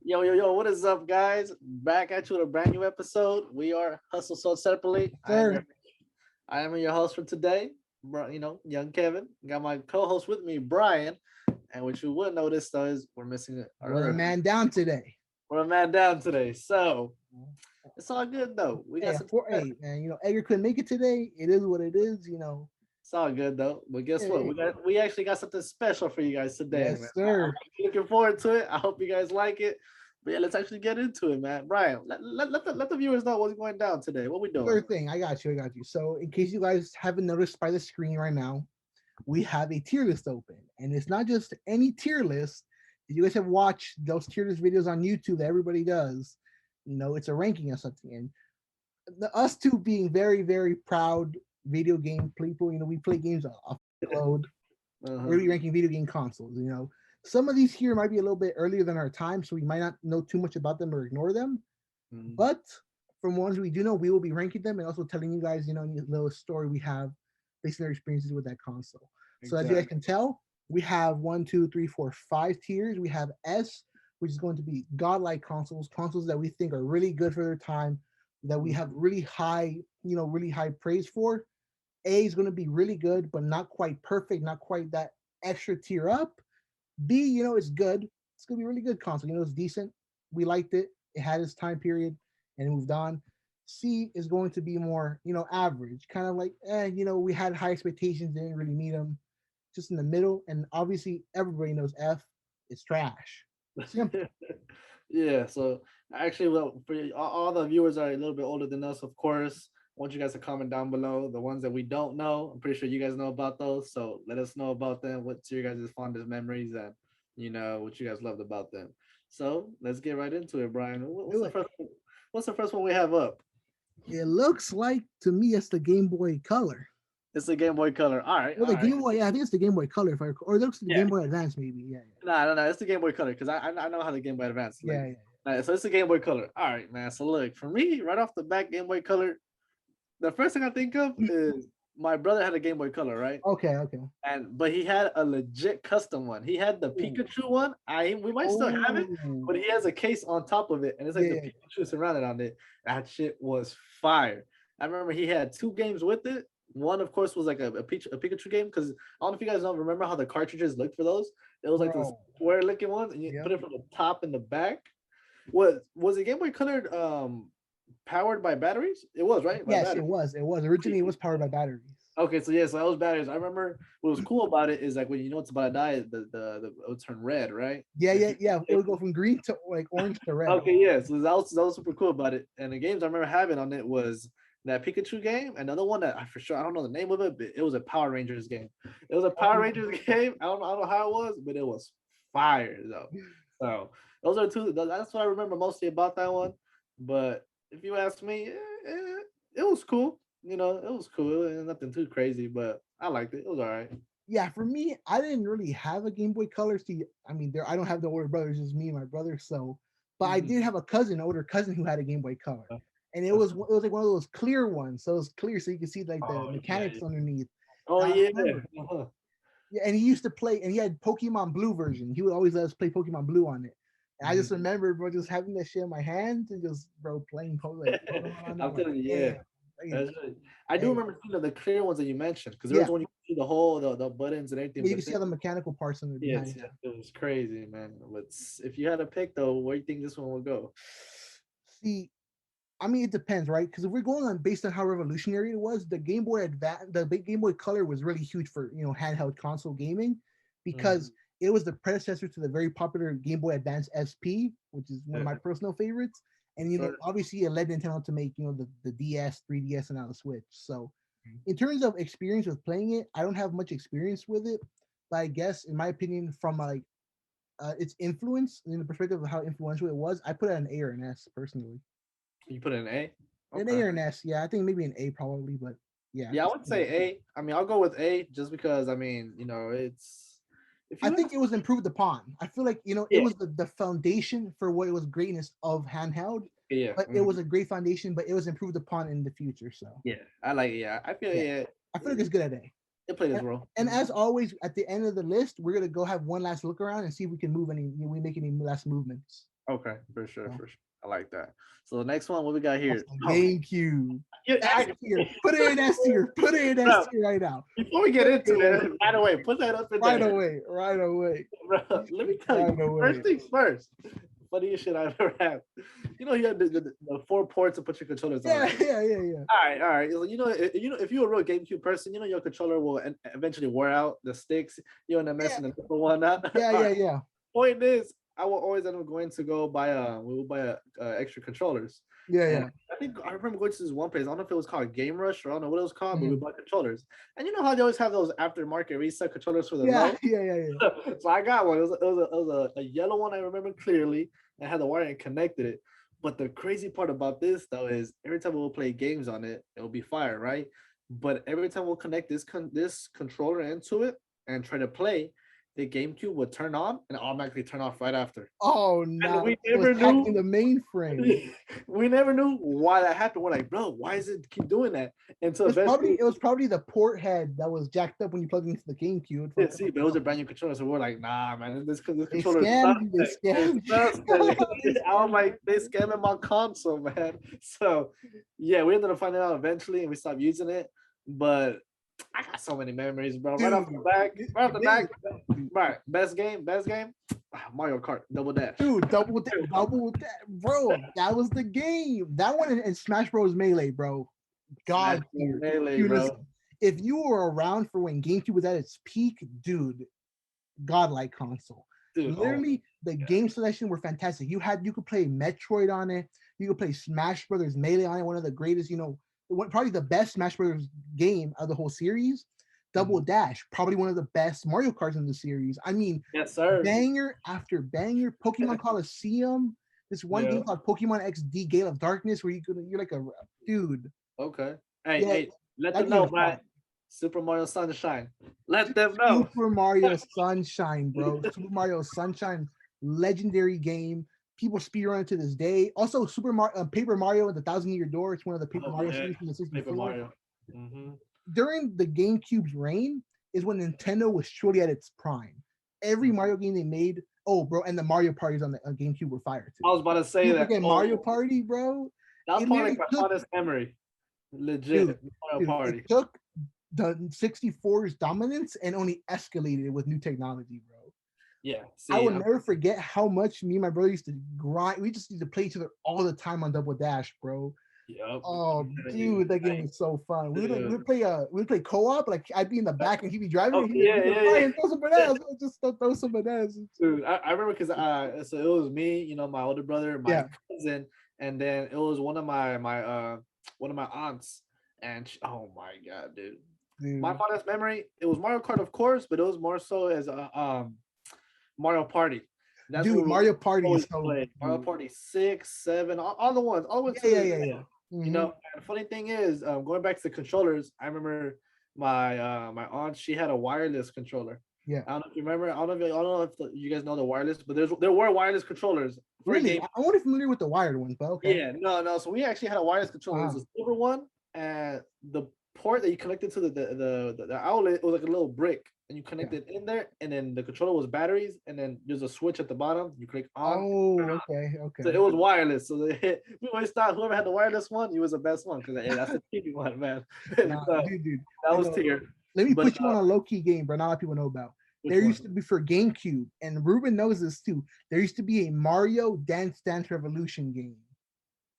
Yo, what is up, guys? Back at you with a brand new episode. We are Hustle Sold Separately. Sir, I am your host for today, young Kevin. Got my co-host with me, Brian. And what you would notice though is we're missing our we're a other man down today. we're a man down today. So it's all good though. We got Hey, some for eight, man. Edgar couldn't make it today. It is what it is. it's all good though. But guess what? Hey, We actually got something special for you guys today, man. yes, I'm sir. looking forward to it. I hope you guys like it. But yeah, let's actually get into it, man. Brian, let the viewers know what's going down today. What we doing? Sure thing. I got you. I got you. So, in case you guys haven't noticed by the screen right now, we have a tier list open, and it's not just any tier list. If you guys have watched those tier list videos on YouTube that everybody does, it's a ranking of something. And us two being very, very proud video game people, we play games off the load. Uh-huh. We're ranking video game consoles. Some of these here might be a little bit earlier than our time, so we might not know too much about them or ignore them. Mhm. But from ones we do know, we will be ranking them and also telling you guys, any little story we have based on our experiences with that console. So as you guys Exactly. can tell, we have one, two, three, four, five tiers. We have S, which is going to be godlike consoles that we think are really good for their time, that we have really high praise for. A is going to be really good, but not quite perfect, not quite that extra tier up. B, it's good. It's gonna be a really good console. It's decent. We liked it. It had its time period and it moved on. C is going to be more, average, kind of like, we had high expectations, didn't really meet them, just in the middle. And obviously, everybody knows F is trash. Simple. Yeah, so actually, well, for all the viewers are a little bit older than us, of course. I want you guys to comment down below the ones that we don't know. I'm pretty sure you guys know about those, so let us know about them. What's your guys' fondest memories and what you guys loved about them. So let's get right into it, Brian. Do it. What's the first one we have up? It looks like to me it's the Game Boy Color. It's the Game Boy Color. Well, All the right. Game Boy, yeah, I think it's the Game Boy Color, if or it looks like the Yeah, Game Boy Advance, maybe. Yeah, no. It's the Game Boy Color because I know how the Game Boy Advance yeah, like. yeah, yeah. So it's the Game Boy Color. All right, man. So look, for me, right off the bat, Game Boy Color. The first thing I think of is my brother had a Game Boy Color, right? Okay, okay. But he had a legit custom one. He had the Ooh. Pikachu one. We might still have it, Oh, but he has a case on top of it, and it's like the yeah, Pikachu surrounded on it. That shit was fire. I remember he had two games with it. One, of course, was like a Pikachu game because I don't know if you guys don't remember how the cartridges looked for those. It was like the bro. square looking ones, and you put Yep. it from the top and the back. Was the Game Boy Color powered by batteries? It was right by Yes, it batteries. was. It was originally it was powered by batteries. Okay, so yeah, so that was batteries. I remember what was cool about it is like when you know it's about to die, the it would turn red, right? Yeah, If yeah, you yeah. It would go from green to like orange to red. okay, yeah, so that was super cool about it. And the games I remember having on it was that Pikachu game. Another one that I for sure I don't know the name of it, but it was a Power Rangers game. It was a Power Oh, Rangers game. I don't know how it was, but it was fire though. So those are two. That's what I remember mostly about that one. But if you ask me, it was cool. It was cool. Nothing too crazy, but I liked it. It was all right. yeah. For me, I didn't really have a Game Boy Color. See, I mean, there I don't have the older brothers, just me and my brother. So, but I did Mhm. have a cousin, older cousin, who had a Game Boy Color, Uh, and That's it was like one of those clear ones, so it was clear, so you could see like the oh yeah, mechanics underneath. oh And I yeah. remember, Uh-huh. yeah, and he used to play, and he had Pokemon Blue version. He would always let us play Pokemon Blue on it. And I just Mhm. remember, bro, just having that shit in my hands and just, bro, playing like Pokemon on it. I'm I'm like, telling you, yeah. damn, That's damn, right. I do hey, remember seeing the clear ones that you mentioned because there was yeah, one you could see the whole the buttons and everything. yeah, you But can see then all the mechanical parts on the behind. yes, it was crazy, man. But if you had a pick though, where do you think this one would go? See, I mean, it depends, right? Because if we're going on based on how revolutionary it was, the Game Boy Advance, the big Game Boy Color was really huge for handheld console gaming, Mm, because it was the predecessor to the very popular Game Boy Advance SP, which is one of yeah, my personal favorites. And sure. obviously, it led Nintendo to make the DS, 3DS, and now the Switch. So, in terms of experience with playing it, I don't have much experience with it, but I guess, in my opinion, from like its influence in the perspective of how influential it was, I put it an A or an S personally. You put it in A. An Okay. A or an S, yeah. I think maybe an A probably, but yeah. Yeah, I would say A. I mean, I'll go with A just because I mean, it's if I you think ask, it was improved upon. I feel like it yeah, was the foundation for what it was greatness of handheld, yeah, but it was a great foundation, but it was improved upon in the future. So yeah. I like it. Yeah, I feel yeah, yeah, I feel like it's good at A. it played its And, role. and as always, at the end of the list, we're gonna go have one last look around and see if we can move we make any last movements. Okay, for sure, So for sure. I like that. So the next one, what we got that's here? the Oh, GameCube. yeah, S tier. Put it in S tier. Put it in S bro, tier right now. before we get Put it into in S it, right tier. away, put that up in Right there. away. Right away. Bro, let me tell you, Right first away. things first. Funniest shit I've ever had. You know, you have the four ports to put your controllers on, Yeah, right? yeah, yeah, yeah. All right, all right. If you're a real GameCube person, you know your controller will eventually wear out the sticks. You're in the mess Yeah, and the different one out. yeah, All yeah, right. yeah. Point is, I will always end up going to go buy we will buy extra controllers. Yeah, And yeah. I think I remember going to this one place. I don't know if it was called Game Rush or I don't know what it was called, but we Mhm. bought controllers. And you know how they always have those aftermarket reset controllers for the Yeah, low. yeah, yeah, yeah. So I got one. It was a yellow one. I remember clearly. I had the wire and connected it. But the crazy part about this though is every time we'll play games on it, it'll be fire, right? But every time we'll connect this controller into it and try to play, the GameCube would turn on and automatically turn off right after. Oh And no, we it was never hacking knew the mainframe. we never knew why that happened. We're like, bro, why is it keep doing that? Until eventually, It was probably the port head that was jacked up when you plugged it into the GameCube. yeah, Fucking see, but it was a brand new controller, so we're like, nah, man, this they controller is scammed you. They suspect. It's scammed suspect. you. They I was scammed like, they scamming my console, man. So, yeah, we ended up finding out eventually, and we stopped using it. But I got so many memories, bro. Right off the dude. back, right off the They, back, right. Best game. Mario Kart Double Dash. dude, double that, bro. That was the game. That one and Smash Bros. Melee, bro. Smash God Bros. tier. Melee, Dude, bro. listen. If you were around for when GameCube was at its peak, dude, godlike console. Dude, oh Literally, the my game selection were fantastic. You could play Metroid on it. You could play Smash Brothers Melee on it. One of the greatest, probably the best Smash Brothers game of the whole series. God. Double Dash, probably one of the best Mario Karts in the series. I mean, Yes, sir. banger after banger. Pokemon Coliseum. This one Yeah. game called Pokemon XD Gale of Darkness, where you're like a dude. Okay. Hey, Yeah, hey, let that them game know, was fun. man. Super Mario Sunshine. Let them know. Super Mario Sunshine, bro. Super Mario Sunshine, legendary game. People speedrun it to this day. Also, Paper Mario and the Thousand Year Door. It's one of the Paper Oh Mario yeah, series from the Paper 64. Mario. Hmm. During the GameCube's reign is when Nintendo was truly at its prime. Every Mario game they made, oh, bro, and the Mario parties on the GameCube were fire I too. was about to say You that. forget Oh, Mario Party, bro? that was It probably like literally my took, fondest memory. dude, Legit Mario dude, it Party. took the 64's dominance and only escalated with new technology, bro. Yeah. I See, will never forget how much me and my brother used to grind. We just used to play each other all the time on Double Dash, bro. yep. Oh, I'm telling you. dude, that game Hey, was so fun. dude. We would play co-op. Like I'd be in the back and he'd be driving, Oh and yeah, he'd yeah, fly yeah. and throw some bananas. Just throw some bananas. Dude, I remember because so it was me, my older brother, my Yeah, cousin, and then it was one of my aunts, and oh my god, dude, my dude, fondest memory, it was Mario Kart, of course, but it was more so as a Mario Party. That's what dude. we Mario Party is always so, played. Mario dude. Party 6, 7, all the ones, all the way Yeah, to yeah, the yeah, yeah. and the funny thing is, going back to the controllers, I remember my aunt, she had a wireless controller. Yeah. I don't know if you remember. I don't know if you guys know the wireless, but there were wireless controllers for a Really, game. I'm only familiar with the wired ones, but okay. Yeah, no, no. So we actually had a wireless controller. It was Uh-huh. a silver one, and the port that you connected to the outlet, it was like a little brick, and you Yeah. connected in there, and then the controller was batteries, and then there's a switch at the bottom. You click on. Oh, okay, So okay. it was wireless. So we always thought whoever had the wireless one, he was the best one because that's the cheapy one, man. Nah, So dude. that I was know. tier. Let me But put you on a low key game, bro. Not a lot of people know about. which There one? used to be for GameCube, and Ruben knows this too. There used to be a Mario Dance Dance Revolution game,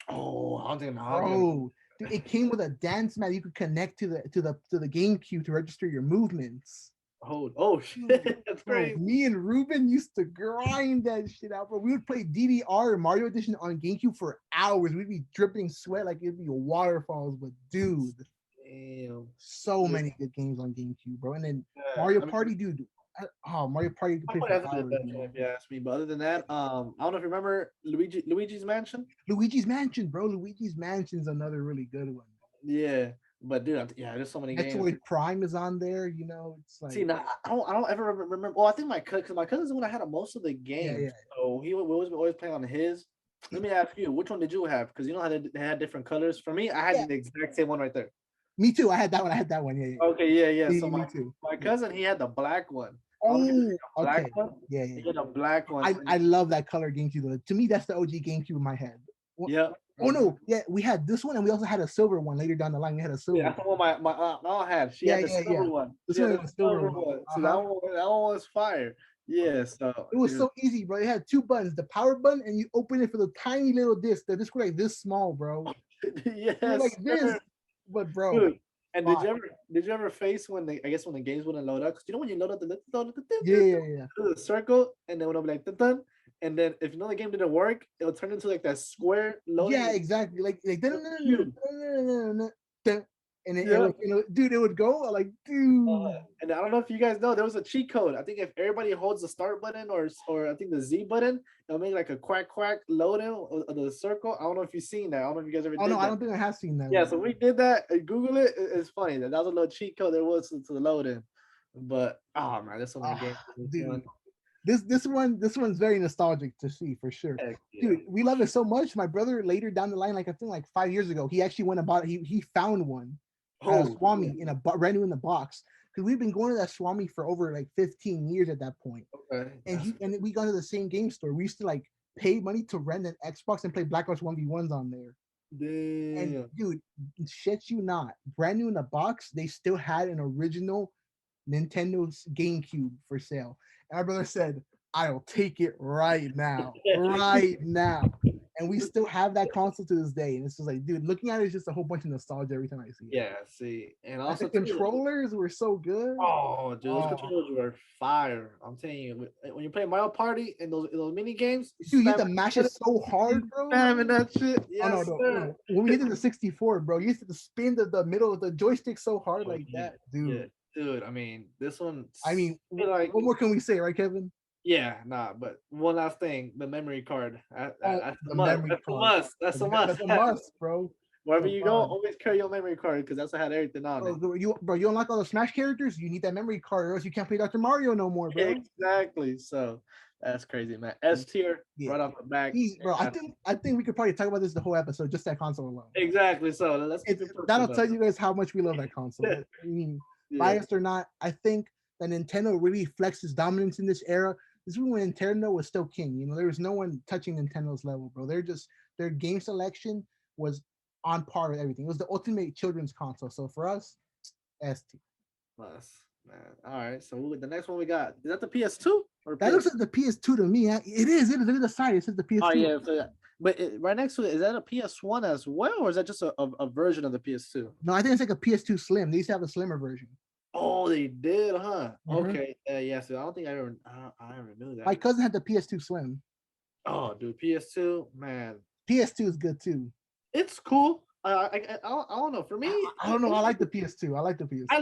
Oh, I don't think I don't think bro. Dude, it came with a dance mat you could connect to the GameCube to register your movements. oh Dude, shit, that's bro, crazy. me and Ruben used to grind that shit out, bro. We would play DDR Mario Edition on GameCube for hours. We'd be dripping sweat like it'd be waterfalls. But dude, Damn. so Yeah, many good games on GameCube, bro. And then yeah. Mario I mean, Party, dude. Mario Party you could play probably for has to be the hours, best one man. if you ask me. But other than that, I don't know if you remember Luigi's Mansion. Luigi's Mansion, bro. Luigi's Mansion's another really good one. Yeah, but dude, yeah, there's so many games. Metroid Prime is on there. It's See, like, now I don't ever remember. Well, I think my cousin, because my cousin's the one that had most of the yeah, games, yeah, so he would always play on his. Let me ask you, which one did you have? Because you know how they had different colors. For me, I had yeah. the exact same one right there. Me too. I had that one. I had that one. Yeah, yeah, Okay, yeah, yeah. yeah. So Me too. my Yeah. cousin, he had the black one. I don't know if you Oh, a black okay. one. Yeah, You yeah. get a black one. I love that color GameCube. Though. To me, that's the OG GameCube in my head. Yeah. Oh no, yeah, we had this one and we also had a silver one later down the line. We had a silver. Yeah, that's the one my aunt had. She Yeah, had the yeah, yeah. silver one. This She had one the was a silver silver one. one. So Uh-huh. that one was fire. Yeah. So It was dude. so easy, bro. It had two buttons, the power button, and you open it for the tiny little disc. The disc was like this small, bro. It was Yes, like this, sir. but bro, Dude. And fine. did you ever face when I guess when the games wouldn't load up? Because you know when you load up Yeah, yeah, yeah. the circle and then when I'm like dun, dun, and then if you know the game didn't work, it'll turn into like that square Yeah, loading exactly. Like cube. and Yeah. like, dude, it would go like, dude. And I don't know if you guys know there was a cheat code. I think if everybody holds the start button or I think the Z button, it'll make like a quack quack loading of the circle. I don't know if you've seen that. I don't know if you guys ever Oh no, did I that. don't think I have seen that Yeah, one. so we did that. Google it. It's funny. That was a little cheat code there was to the loading. But oh man, there's so many games. Dude, this one's very nostalgic to see for sure. Heck yeah. Dude, we love it so much. My brother later down the line, like I think like 5 years ago, he actually went about it. He found one at a Oh, Swami in a brand new in the box. Because we've been going to that Swami for over like 15 years at that point. okay. And we got to the same game store. We used to like pay money to rent an Xbox and play Black Ops 1v1s on there. And Damn. dude, shit you not, brand new in the box, they still had an original Nintendo's GameCube for sale. And my brother said, I'll take it right now. Right now. And we still have that console to this day. And it's just like, dude, looking at it is just a whole bunch of nostalgia every time I see it. Yeah, see. And Like the also too, controllers were so good. oh dude, those Oh, controllers were fire. I'm telling you, when you play Mario Party and those mini games, dude, you have to mash it so hard, bro. spamming that shit. Oh Yes, no, sir. no. When we get to the 64, bro, you used to spin the middle of the joystick so hard Oh, like yeah, that, dude. yeah, dude. I mean, this one. I mean, Like, what more can we say, right, Kevin? yeah, nah. But one last thing, the memory card. Oh, That's the a must. memory That's a card. must. That's a must. That's a must, bro. Wherever Come you go, on. always carry your memory card because that's what had everything on it. You unlock all the Smash characters. You need that memory card, or else you can't play Dr. Mario no more, bro. Exactly. So that's crazy, man. S tier Yeah. right off the back. Bro, I think we could probably talk about this the whole episode, just that console alone. Exactly. So let's keep it That'll personal. tell you guys how much we love that console. I mean, Yeah. biased or not, I think that Nintendo really flexes dominance in this era. This is when Nintendo was still king. You know, there was no one touching Nintendo's level, bro. Their game selection was on par with everything. It was the ultimate children's console. So for us, ST. Plus, man. All right. So the next one we got is that the PS2 or That looks like the PS2 to me. It is. Look at the side. It says the PS2. Oh yeah. So, but right next to it, is that a PS1 as well, or is that just a version of the PS2? No, I think it's like a PS2 Slim. They used to have a slimmer version. Oh, they did, huh? Mhm. Okay. Yeah. So I don't think I ever knew that. My cousin had the PS2 Slim. Oh, dude, PS2, man, PS2 is good too. it's cool. I don't know. For me, I don't know. I like the PS2. I like the PS2. I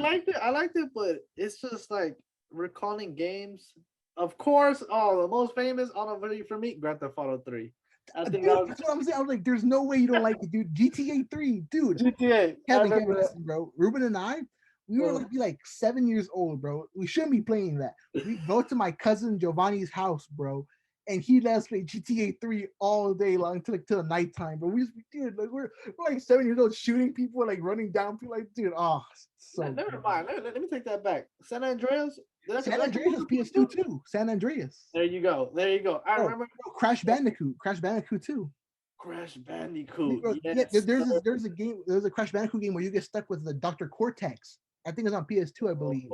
liked it, but it's just like recalling games. Of course, the most famous on a video for me, Grand Theft Auto 3. I think Dude, that was that's what I'm saying. I was like, there's no way you don't like it, dude. GTA 3, dude. GTA. Kevin, listen, bro. Ruben and I, we were like 7 years old, bro. We shouldn't be playing that. We go to my cousin Giovanni's house, bro, and he let us play GTA 3 all day long till the nighttime. But dude, like we're like 7 years old shooting people, like running down people, like dude, so Never mind. Let me take that back. San Andreas. San Andreas is PS2 too. San Andreas. There you go. I remember Crash Bandicoot. Crash Bandicoot too. Crash Bandicoot. Yeah, there's a game. There's a Crash Bandicoot game where you get stuck with the Dr. Cortex. I think it's on PS2, I believe.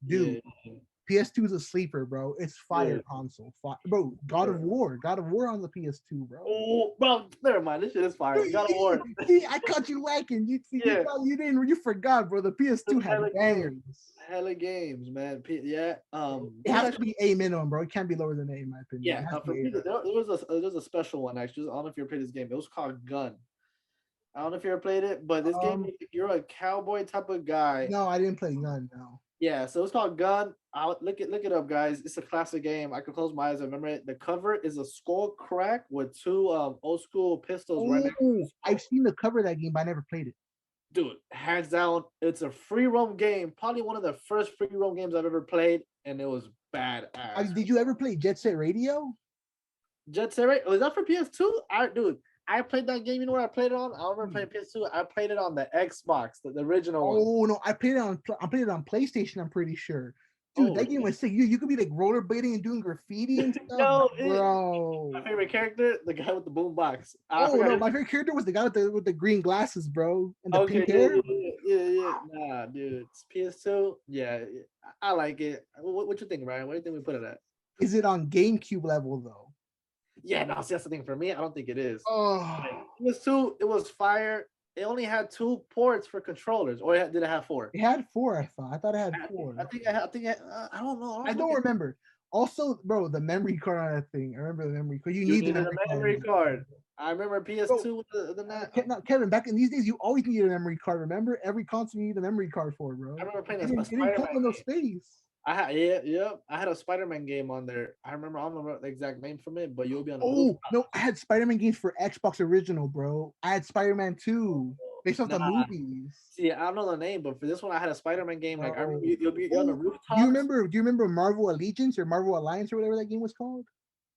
Dude, yeah. PS2 is a sleeper, bro. It's fire Yeah. console. Bro, God of War on the PS2, bro. Oh, well, never mind. This shit is fire. God of War. See, I caught you lacking. You forgot, bro. The PS2 had bangers. Hella games, man. Yeah. It has to be A minimum, bro. It can't be lower than A, in my opinion. Yeah. For me, there was a special one actually. I don't know if you ever played this game. It was called Gun. I don't know if you ever played it, but this game, you're a cowboy type of guy. No, I didn't play Gun. No. Yeah, so it's called Gun. Look it up, guys. It's a classic game. I can close my eyes. I remember it. The cover is a skull crack with two old school pistols right next to it. I've seen the cover of that game, but I never played it. Dude, hands down, it's a free roam game. Probably one of the first free roam games I've ever played, and it was badass. Did you ever play Jet Set Radio? Jet Set Radio? Was that for PS2? I played that game. You know what I played it on? I don't remember playing PS2. I played it on the Xbox, the original one. Oh no, I played it on PlayStation. I'm pretty sure. Dude, Oh, that game was sick. You could be like rollerblading and doing graffiti and stuff, no, my bro. favorite character, the guy with the boom box. I Oh forgot no, his. my favorite character was the guy with the green glasses, bro, and the Okay, pink hair. yeah. Nah, dude, it's PS2. Yeah, I like it. What you think, Ryan? What do you think we put it at? Is it on GameCube level though? Yeah, no, see, that's the thing for me. I don't think it is. Oh, Like, PS2, it was fire. It only had two ports for controllers, or did it have four? it had four. I thought. I thought it had I think I four. think I, I think I, I don't know. I I was don't looking. remember. Also, bro, the memory card on that thing. I remember the memory card. You You need the needed memory a card. memory card. I remember Bro, PS2 with the net. Kevin, back in these days, you always need a memory card. Remember, every console you need a memory card for, I bro. remember playing It a didn't Spider come Man with no game. space. I had yep. I had a Spider-Man game on there. I remember I don't remember the exact name from it, but you'll be on the roof. Oh no, I had Spider-Man games for Xbox original, bro. I had Spider-Man 2 based off the Nah, movies. see, I don't know the name, but for this one, I had a Spider-Man game. Like I remember Bro. you're on the Oh, do you rooftops. remember? Do you remember Marvel Allegiance or Marvel Alliance or whatever that game was called?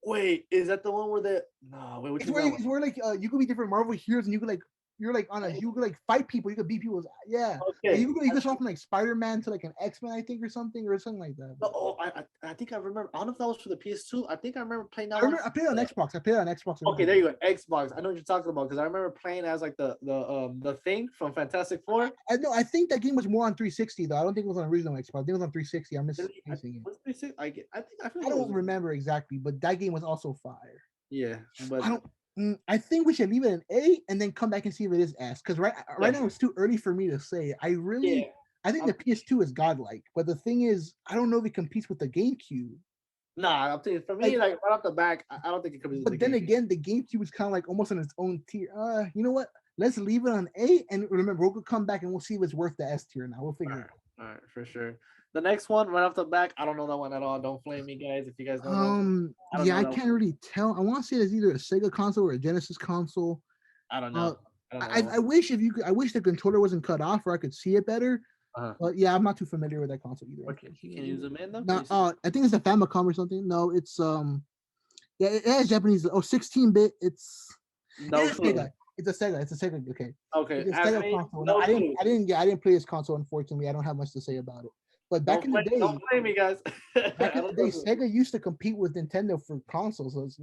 Wait, is that the one where the no? Wait, which It's one's where that one? it's where like you could be different Marvel heroes and you could like you're like on a you could like fight people. You could beat people. Yeah, and Okay, you could swap from like Spider-Man to like an X-Men, I think, or something like that. no, oh, I think I remember. I don't know if that was for the PS2. I think I remember playing that I one. remember I played it on Xbox. I played it on Xbox Okay, original. there you go. Xbox. I know what you're talking about because I remember playing as like the thing from Fantastic Four. I know. I think that game was more on 360 though. I don't think it was on original Xbox. I think it was on 360. I'm Really? missing it. What's 360? I think I feel I like it don't was. remember exactly, but that game was also fire. Yeah, but I don't. I think we should leave it an A and then come back and see if it is S. Because right yeah, now it's too early for me to say. yeah. I think I'm the PS2 is godlike, but the thing is, I don't know if it competes with the GameCube. Nah. I'm telling you, for me, Like, like right off the back, I don't think it comes with the but then game. again, the GameCube is kind of like almost in its own tier. You know what? Let's leave it on A, and remember, we'll come back and we'll see if it's worth the S tier. Now we'll figure it All right, for sure. The next one, right off the back, I don't know that one at all. Don't flame me, guys, if you guys out. don't know. I don't Yeah, know I that one. can't really tell. I want to say it's either a Sega console or a Genesis console. I don't Uh, know. I don't know that one. I wish if you could, I wish the controller wasn't cut off or I could see it better. Uh-huh. But yeah, I'm not too familiar with that console either. Or you can use them in though. Can No, you see? I think it's a Famicom or something. No, it's yeah, it has Japanese. Oh, 16-bit. No It's a clue. Sega. It's a Sega. It's a Sega. Okay, Okay, it's a ask Sega me. console. No, No clue. I didn't play this console. Unfortunately, I don't have much to say about it. But Don't flame me, guys. I back in the don't day, know. Sega used to compete with Nintendo for consoles. So it's,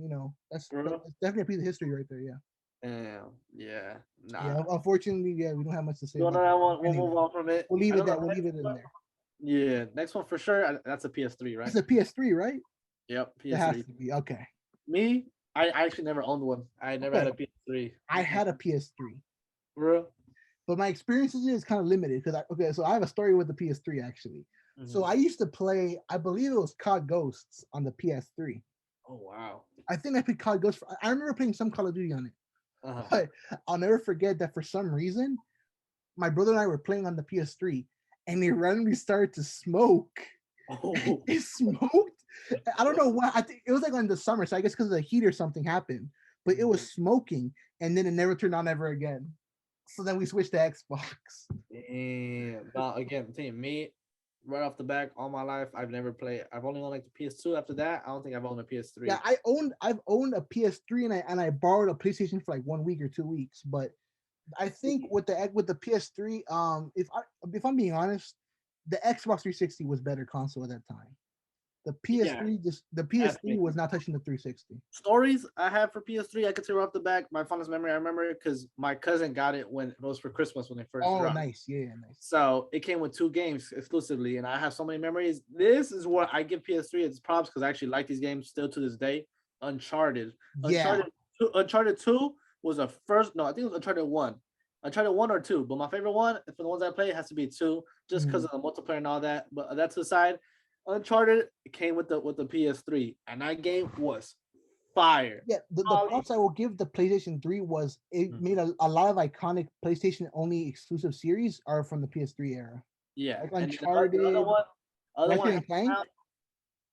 Bro. that's definitely a piece of history right there. Yeah. Damn. Yeah. Nah. Yeah. Unfortunately, yeah, we don't have much to say You know about that that. one? We'll Anyway, move on from it. we'll leave I it don't that. know. We'll leave it in there. Yeah. Next one for sure. That's a PS3, It's right? a PS3, right? Yep. It has PS3. to be. Okay. Me, I actually never owned one. I never had Okay. a PS3. I had a PS3. Bro. But my experiences is kind of limited because so I have a story with the PS3 actually. So Mhm. I used to play, I believe it was COD Ghosts on the PS3. Oh wow. I think I played COD Ghosts. I remember playing some Call of Duty on it, Uh-huh. but I'll never forget that for some reason, my brother and I were playing on the PS3, and it randomly started to smoke. Oh. It smoked. I don't know why. I think it was like in the summer, so I guess because of the heat or something happened. But it was smoking, and then it never turned on ever again. So then we switched to Xbox. And now again, I'm telling you, me, right off the back, all my life, I've never played. I've only owned like the PS2. After that, I don't think I've owned a PS3. Yeah, I've owned a PS3 and I borrowed a PlayStation for like 1 week or 2 weeks. But I think with the PS3, if I'm being honest, the Xbox 360 was better console at that time. Yeah, The ask PS3 me. was not touching the 360. Stories I have for PS3, I could say right off the back. My fondest memory, I remember it because my cousin got it when it was for Christmas when they first Oh, dropped. nice, yeah, nice. So it came with 2 games exclusively, and I have so many memories. This is what I give PS3 its props because I actually like these games still to this day. Uncharted, Yeah, Uncharted 2 was a first. No, I think it was Uncharted 1. Uncharted 1 or 2, but my favorite one for the ones I play has to be 2, just because of the multiplayer and all that. But that's aside. Uncharted came with the PS3, and that game was fire. yeah. The props I will give the PlayStation 3 was it made a lot of iconic PlayStation only exclusive series are from the PS3 era. Yeah, Like and Uncharted, other Ratchet one, and Clank.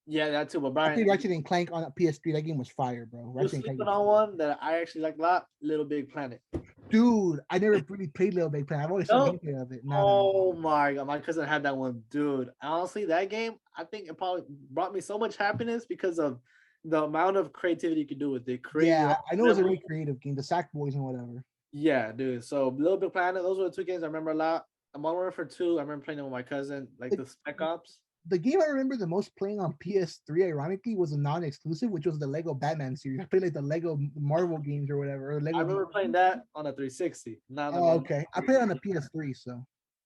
yeah, that too. But I played Brian, Ratchet and Clank on a PS3. That game was fire, bro. you Ratchet and Clank sleeping was on fire. one that I actually like a lot, Little Big Planet. Dude, I never really played Little Big Planet. I've always seen No, gameplay of it. No. oh my god, my cousin had that one, dude. Honestly, that game, I think it probably brought me so much happiness because of the amount of creativity you could do with it. Create your Yeah, own I know it was a level. really creative game. The Sackboys and whatever. Yeah, dude. So Little Big Planet, those were the 2 games I remember a lot. I'm on for 2. I remember playing them with my cousin, like Like, the Spec Ops. the game I remember the most playing on PS3, ironically, was a non-exclusive, which was the Lego Batman series. I played like the Lego Marvel games or whatever, or I Lego remember playing DC. that on a 360, not on Oh, the. okay. I played on the PS3, so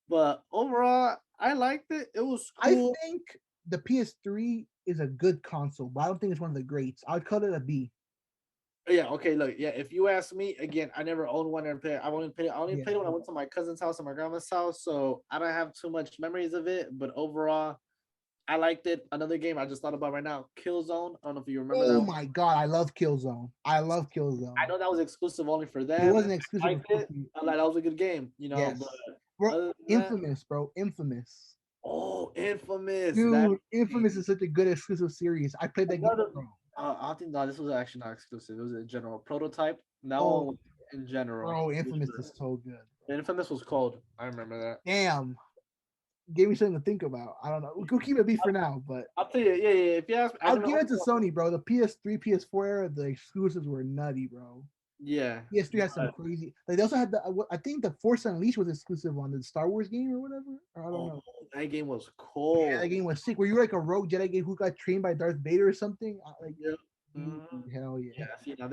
But overall, I liked it. It was I cool. think the PS3 is a good console, but I don't think it's one of the greats. I'd call it a B. Yeah, okay, look, yeah. If you ask me again, I never owned one and played. I only Yeah. played it when I went to my cousin's house and my grandma's house, so I don't have too much memories of it. But overall, I liked it. Another game I just thought about right now, Killzone. I don't know if you remember that Oh one. my god, I love Killzone. I love I Killzone. know that was exclusive only for It them. wasn't I exclusive, of liked course. it. I like that was a good game, But Yes, bro. other than that, Infamous, bro. Infamous. oh, Infamous. That Dude, Infamous is such a good exclusive series. I played that game, another. bro. I don't think no, this was actually not exclusive. It was a general prototype. That one Oh, was in general. bro, For Infamous sure. is so good. Infamous was cold. I remember that. Damn, gave me something to think about. I don't know. We'll keep it B for now, but I'll tell you, yeah, yeah. If you ask me, I I'll never give owned it to one. Sony, bro. The PS3, PS4 era, the exclusives were nutty, bro. Yeah, PS3 has some but crazy. Like they also had the. I think the Force Unleashed was exclusive on the Star Wars game or whatever. Or I don't oh, know. that game was Yeah, that cold. game was sick. Were you like a rogue Jedi who got trained by Darth Vader or something? Like, Yeah. dude, Mhm. hell yeah. Yeah. See, now,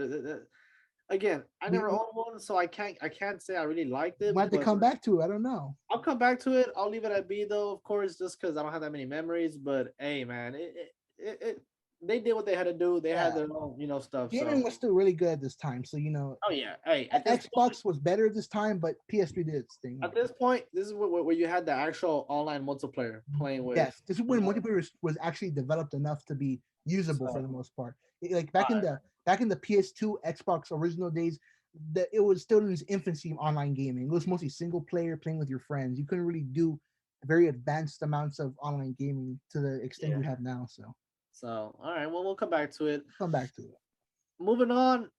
again, I We, never we owned one, so I can't say I really liked might it, have to but come back to it. I don't know. I'll come back to it. I'll leave it at B though, of course, just because I don't have that many memories. But hey, man, they did what they had to do. They had Yeah, their own, stuff. gaming So, was still really good at this time. So oh yeah, hey, at this point, Xbox was better this time, but PS3 did its thing. this is where you had the actual online multiplayer playing with. Yes, this is when multiplayer was actually developed enough to be usable for So, the most part. Like all right, back in the PS2 Xbox original days, that it was still in its infancy of online gaming. It was mostly single player playing with your friends. You couldn't really do very advanced amounts of online gaming to the extent yeah. you have now. So So, all right, well, we'll come back to it. come back to it. Moving on.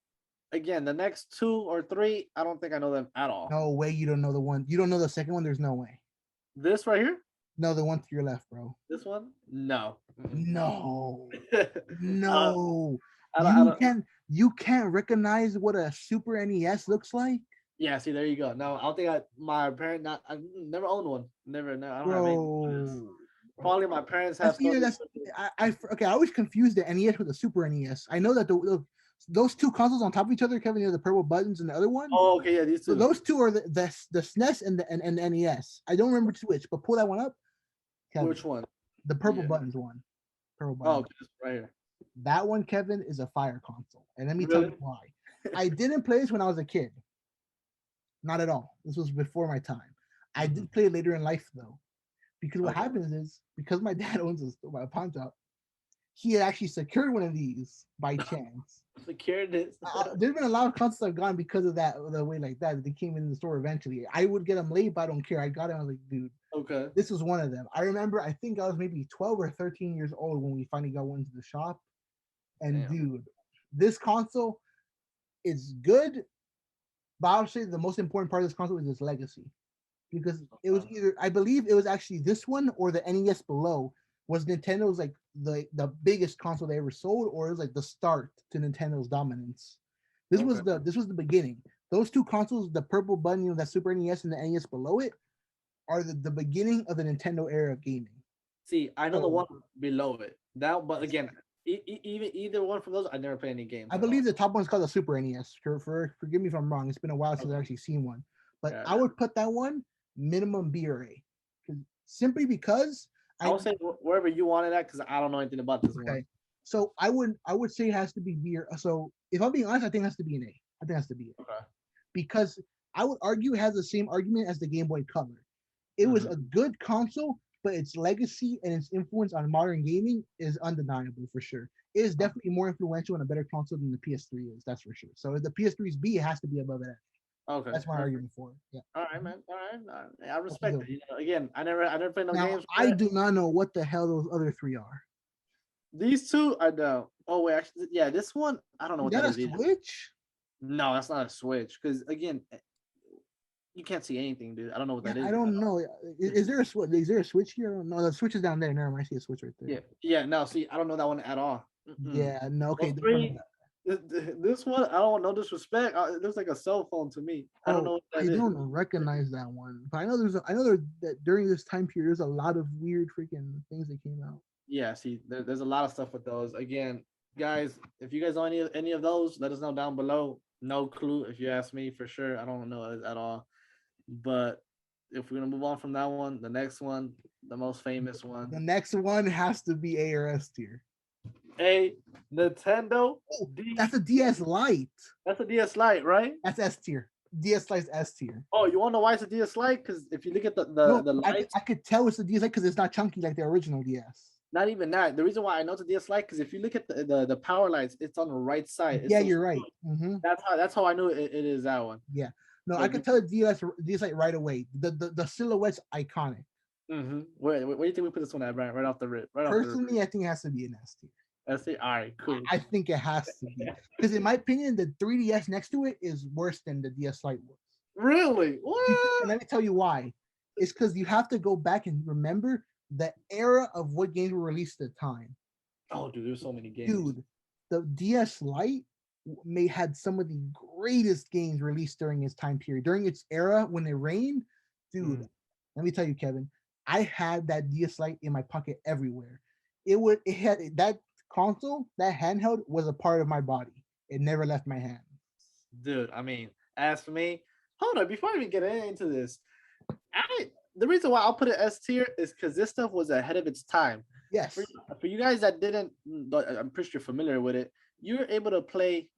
Again, the next two or three, I don't think I know them at all. No way you don't know the one. You don't know the second one. There's no way. This right here, No, the one to your left, bro. this one, no. No, I don't. no. I don't. I don't. You can't recognize what a Super NES looks like, Yeah, see, there you go. No, I don't think my parent not. I never owned one. Never. No, I don't have any of this. bro. Probably my parents have That's either stories. that's okay. I always confuse the NES with the Super NES. I know that those two consoles on top of each other, Kevin, you know, the purple buttons and the other one. Oh, okay, yeah, these So two. those two are the SNES and the NES. I don't remember which, but pull that one up, Kevin. Which one? The purple Yeah. buttons one. Purple Oh, buttons. okay, this right here. That one, Kevin, is a fire console. And let me tell Really? you why. I didn't play this when I was a kid. Not at all. This was before my time. I Mhm. did play it later in life though. Because what Okay. happens is because my dad owns a pawn shop, he had actually secured one of these by chance. Secured this. There's been a lot of consoles I've gone because of that, the way like that. They came in the store eventually. I would get them late, but I don't care. I got it. I was like, dude, Okay. this was one of them. I remember. I think I was maybe 12 or 13 years old when we finally got one to the shop. And Damn. dude, this console is good, but I would say the most important part of this console is its legacy because it was either I believe it was actually this one or the NES below was Nintendo's like the biggest console they ever sold, or it was like the start to Nintendo's dominance. Okay. This was the beginning. Those two consoles, the purple button, you know, that Super NES and the NES below it, are the beginning of the Nintendo era of gaming. See, I know the So one below it. That, but again, even either one from those, I never play any games I at all. believe the top one's called the Super NES. Forgive me if I'm wrong. It's been a while since I've Okay. actually seen one, but Yeah. I would put that one minimum B or A, simply because I I would say wherever you wanted that because I don't know anything about this okay. one. So I would say it has to be B or so. If I'm being honest, I think it has to be an A. I think it has to be A Okay. because I would argue it has the same argument as the Game Boy Color. It was Hmm. a good console, but its legacy and its influence on modern gaming is undeniable for sure. It is definitely more influential and a better console than the PS3 is. That's for sure. So if the PS3 is B, it has to be above it. Okay. That's my Okay. argument for it. Yeah. All right, man. All right. All right. I Okay, respect so it. Again, I never played no now games for I it. do not know what the hell those other three are. These two, I know. Oh wait, actually, yeah, this one, I don't know Is what that that a is either. Switch? No, that's not a Switch. Because again, you can't see anything, dude. I don't know what Yeah, that I is at don't all. know. Is there a switch? Is there a switch here? No, the switch is down there. Never mind. I see a switch right there. Yeah, yeah. No, see, I don't know that one at all. Mm-mm. Yeah, no. Okay, Those don't worry three, about This one, I don't know disrespect. It looks like a cell phone to me. I don't Oh, know what I that is. don't recognize that one, but I know that during this time period, there's a lot of weird freaking things that came out. Yeah, see, there's a lot of stuff with those. Again, guys, if you guys know any of those, let us know down below. No clue if you ask me for sure. I don't know it at all. But if we're gonna move on from that one, the next one, the most famous The one, next one has to be A or S tier. a Nintendo Oh, D. that's a DS Lite. That's a DS Lite, right? That's S tier. DS Lite's S tier. Oh, you wanna know why it's a DS Lite? Because if you look at No, the lights, I could tell it's a DS Lite because it's not chunky like the original DS. not even that. The reason why I know it's a DS Lite because if you look at the power lights, it's on the right side. It's Yeah, so you're right. Mm-hmm. that's how I knew it is that one. Yeah. No, I But could tell the DS Lite right away. The silhouette's iconic. where do you think we put this one at, Brian? Right off the rip, right off the rip. Personally, I think it has to be an S tier. Let's see. All right, cool. I think it has to be because, in my opinion, the 3DS next to it is worse than the DS Lite was. Really? And What? let me tell you why. It's because you have to go back and remember the era of what games were released at the time. Oh, dude, there's so many games. Dude, the DS Lite may had some of the greatest games released during its time period, during its era when it reigned. Dude, Mm. let me tell you, Kevin, I had that DS Lite in my pocket everywhere. It had that console, that handheld was a part of my body. It never left my hand. Dude, I mean, as for me, hold on, before I even get into this, I the reason why I'll put it S tier is because this stuff was ahead of its time. Yes. For, for you guys that didn't, I'm pretty sure you're familiar with it. You were able to play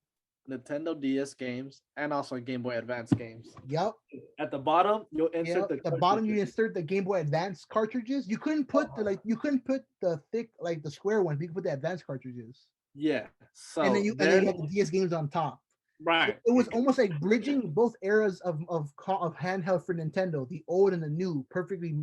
Nintendo DS games and also Game Boy Advance games. Yep. At the bottom, you'll insert Yep. the The bottom you cartridges. insert the Game Boy Advance cartridges. You couldn't put the thick like the square ones. You could put the advanced cartridges. Yeah. And then So you there, had the DS games on top. right. It was almost like bridging both eras of handheld for Nintendo, the old and the new, perfectly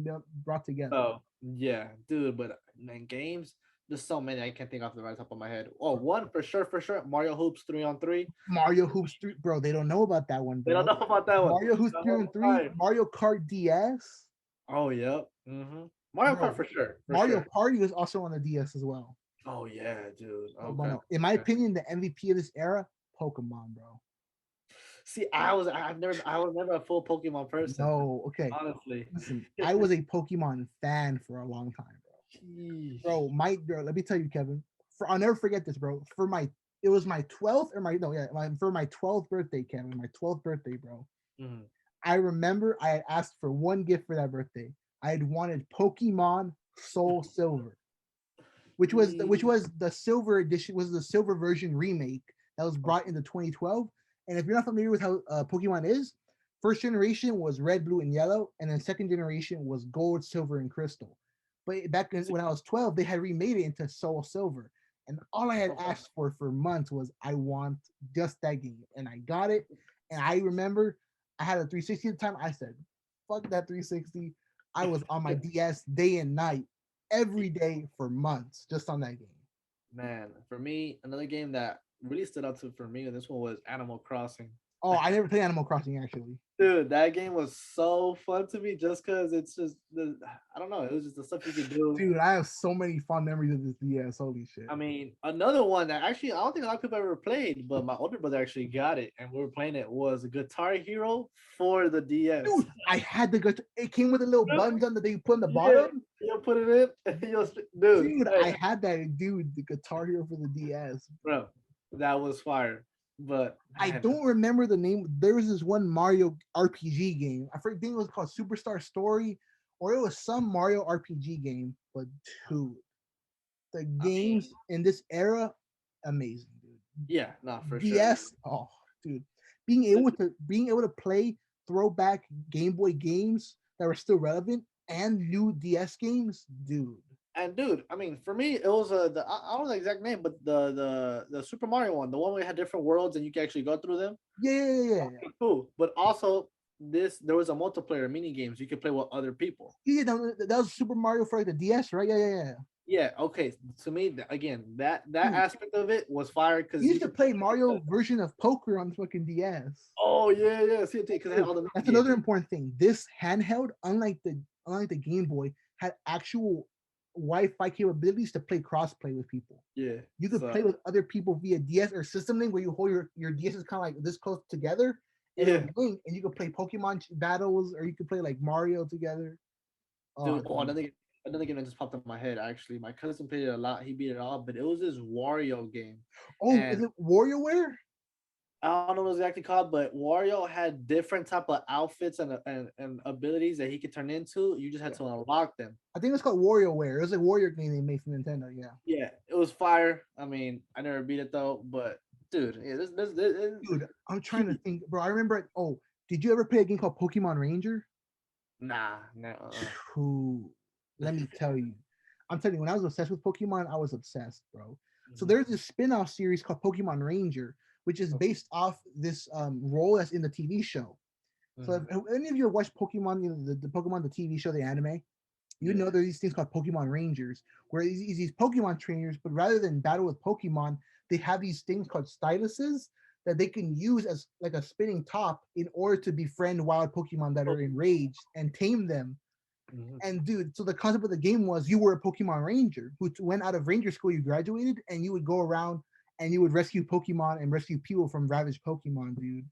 brought together. So yeah, dude. But man, games. There's so many I can't think off the right top of my head. Oh, one for sure. Mario Hoops 3-on-3. Mario Hoops 3, bro. They don't know about that one, They don't bro. know about that one. Mario Hoops The 3 whole on 3, time. Mario Kart DS, Oh, yep. Mario Kart bro. for sure. For Mario sure. Party was also on the DS as well. Oh yeah, dude. But Okay. no, in my Okay. opinion, the MVP of this era, Pokemon, bro. See, I was never a full Pokemon person. No, okay. Honestly. Listen, I was a Pokemon fan for a long time, bro. Sheesh. Bro, let me tell you, Kevin. I'll never forget this, bro. It was my 12th or my no, yeah, for my 12th birthday, Kevin. My 12th birthday, bro. Mhm. I remember I had asked for one gift for that birthday. I had wanted Pokemon Soul Silver, which was the silver edition, was the silver version remake that was brought into 2012. And if you're not familiar with how Pokemon is, first generation was red, blue, and yellow, and then second generation was gold, silver, and crystal. But when I was 12, they had remade it into Soul Silver. And all I had Okay. asked for months was I want just that game. And I got it. And I remember I had a 360 at the time. I said, fuck that 360. I was on my DS day and night, every day for months, just on that game. Man, for me, another game that really stood out to for me, and this one was Animal Crossing. Oh, I never played Animal Crossing actually. Dude, that game was so fun to me just because it's just I don't know, it was just the stuff you could do. Dude, I have so many fond memories of this DS. Holy shit. I mean, another one that actually I don't think a lot of people ever played, but my older brother actually got it and we were playing it was Guitar Hero for the DS. Dude, I had the good. It came with the little buttons on that you put on the Yeah, bottom. you'll put it in. Dude, Dude, hey, I had that, dude, the Guitar Hero for the DS. bro, that was fire. But I man, don't remember the name. There was this one Mario RPG game. I think it was called Superstar Story, or it was some Mario RPG game. But dude, the I mean, games in this era, amazing, dude. yeah, no, for sure. DS, oh, dude, being able to play throwback Game Boy games that were still relevant and new DS games, dude. And dude, I mean, for me, it was I don't know the exact name, but the Super Mario one, the one where you had different worlds and you can actually go through them. Yeah. Cool. But also there was a multiplayer mini games you could play with other people. Yeah, that was Super Mario for like the DS, right? Yeah. Yeah. Okay. To me, again, that Dude, aspect of it was fire because you used to play Mario version of poker on the fucking DS. Oh yeah. See, because it had all the That's mini another games. important thing. This handheld, unlike the Game Boy, had actual Wi-Fi capabilities to play crossplay with people. Yeah. You could So play with other people via DS or system link where you hold your DS is kind of like this close together and it yeah, would link and you could play Pokemon battles or you could play like Mario together. Oh, dude. Oh, another game that just popped up in my head. Actually, my cousin played it a lot. He beat it all, but it was this Wario game, oh, is and it WarioWare? I don't know what it's exactly called, but Wario had different type of outfits and abilities that he could turn into. You just had Yeah. to unlock them. I think it's called WarioWare. It was a Warrior game they made for Nintendo. Yeah. Yeah, it was fire. I mean, I never beat it though, but dude, yeah, Dude, I'm trying to he, think, bro. I remember. Oh, did you ever play a game called Pokemon Ranger? nah, nah, Who? Let me tell you. I'm telling you, when I was obsessed with Pokemon, I was obsessed, bro. So Mhm. there's this spin-off series called Pokemon Ranger, which is based off this role that's in the TV show. So Mhm. if any of you have watched Pokemon, the Pokemon, the TV show, the anime, you Yeah. know there's these things called Pokemon Rangers, where these Pokemon trainers, but rather than battle with Pokemon, they have these things called styluses that they can use as like a spinning top in order to befriend wild Pokemon that Oh, are enraged and tame them. mhm. And dude, so the concept of the game was you were a Pokemon Ranger who went out of Ranger school, you graduated, and you would go around and you would rescue Pokemon and rescue people from ravaged Pokemon, dude.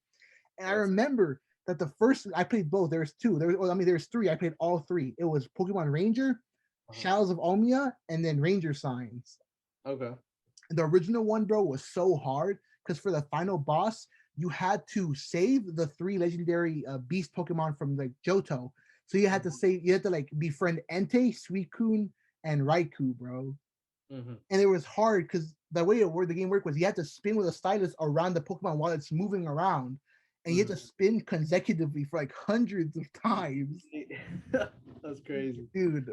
And I That's remember that the first I played both. There's two. There's three. I played all three. It was Pokemon Ranger, uh-huh. Shadows of Omnia, and then Ranger Signs. Okay. And the original one, bro, was so hard because for the final boss, you had to save the three legendary beast Pokemon from like Johto. So you had to Mhm. save. You had to like befriend Entei, Suicune, and Raikou, bro. Mhm. And it was hard because the way the game worked was you had to spin with a stylus around the Pokemon while it's moving around, and you had to Mhm. spin consecutively for like hundreds of times. That's crazy. Dude,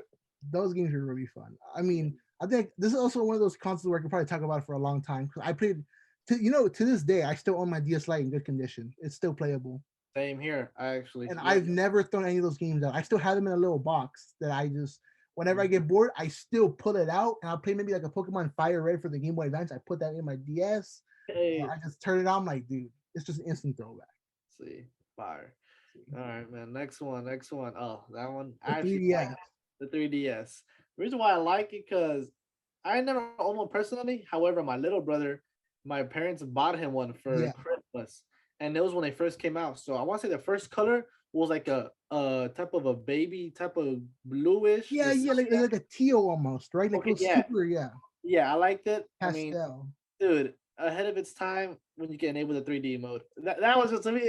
those games are really fun. I Yeah. mean, I think this is also one of those consoles where I could probably talk about it for a long time because I played. To this day, I still own my DS Lite in good condition. It's still playable, Same here. I actually, and yep. I've never thrown any of those games out. I still have them in a little box that I just whenever I Mhm. get bored, I still pull it out and I'll play maybe like a Pokemon Fire Red for the Game Boy Advance. I put that in my DS. Hey, I just turn it on. I'm like, dude, it's just an instant throwback. see, fire. All right, man. Next one. Next one. Oh, that one. The I actually like 3DS. the 3DS. The reason why I like it because I never owned one personally. However, my little brother, my parents bought him one for Yeah. Christmas, and it was when they first came out. So I want to say the first color was like a type of a baby type of bluish. Yeah, The yeah, like a teal almost, right? Like it okay, was yeah, super, yeah, yeah, I liked it. I mean, pastel. dude, ahead of its time when you can enable the 3D mode. That was just to me.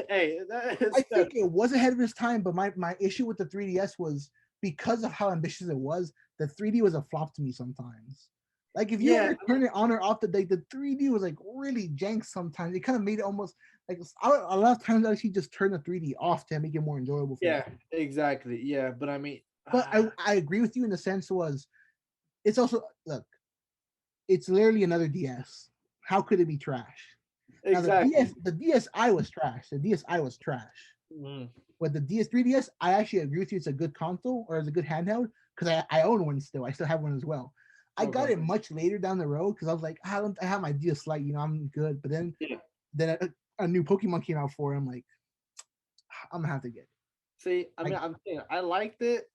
Hey, that is I think it was ahead of its time, but my issue with the 3DS was because of how ambitious it was, the 3D was a flop to me sometimes. Like if you yeah, ever turn it on or off the 3D was like really jank sometimes. It kind of made it almost like a lot of times I actually just turn the 3D off to make it more enjoyable for me. yeah, exactly. Yeah, but I mean, But I agree with you in the sense was it's also look, it's literally another DS. How could it be trash? Now exactly. The DSi was trash. The DSi was trash. Mhm. With the DS3DS, I actually agree with you. It's a good console or it's a good handheld because I own one still. I still have one as well. I got Okay. it much later down the road because I was like, I have my DS Lite, I'm good. But Yeah. then a new Pokemon came out for it. I'm like, I'm gonna have to get it. See, I I mean, I'm saying I liked it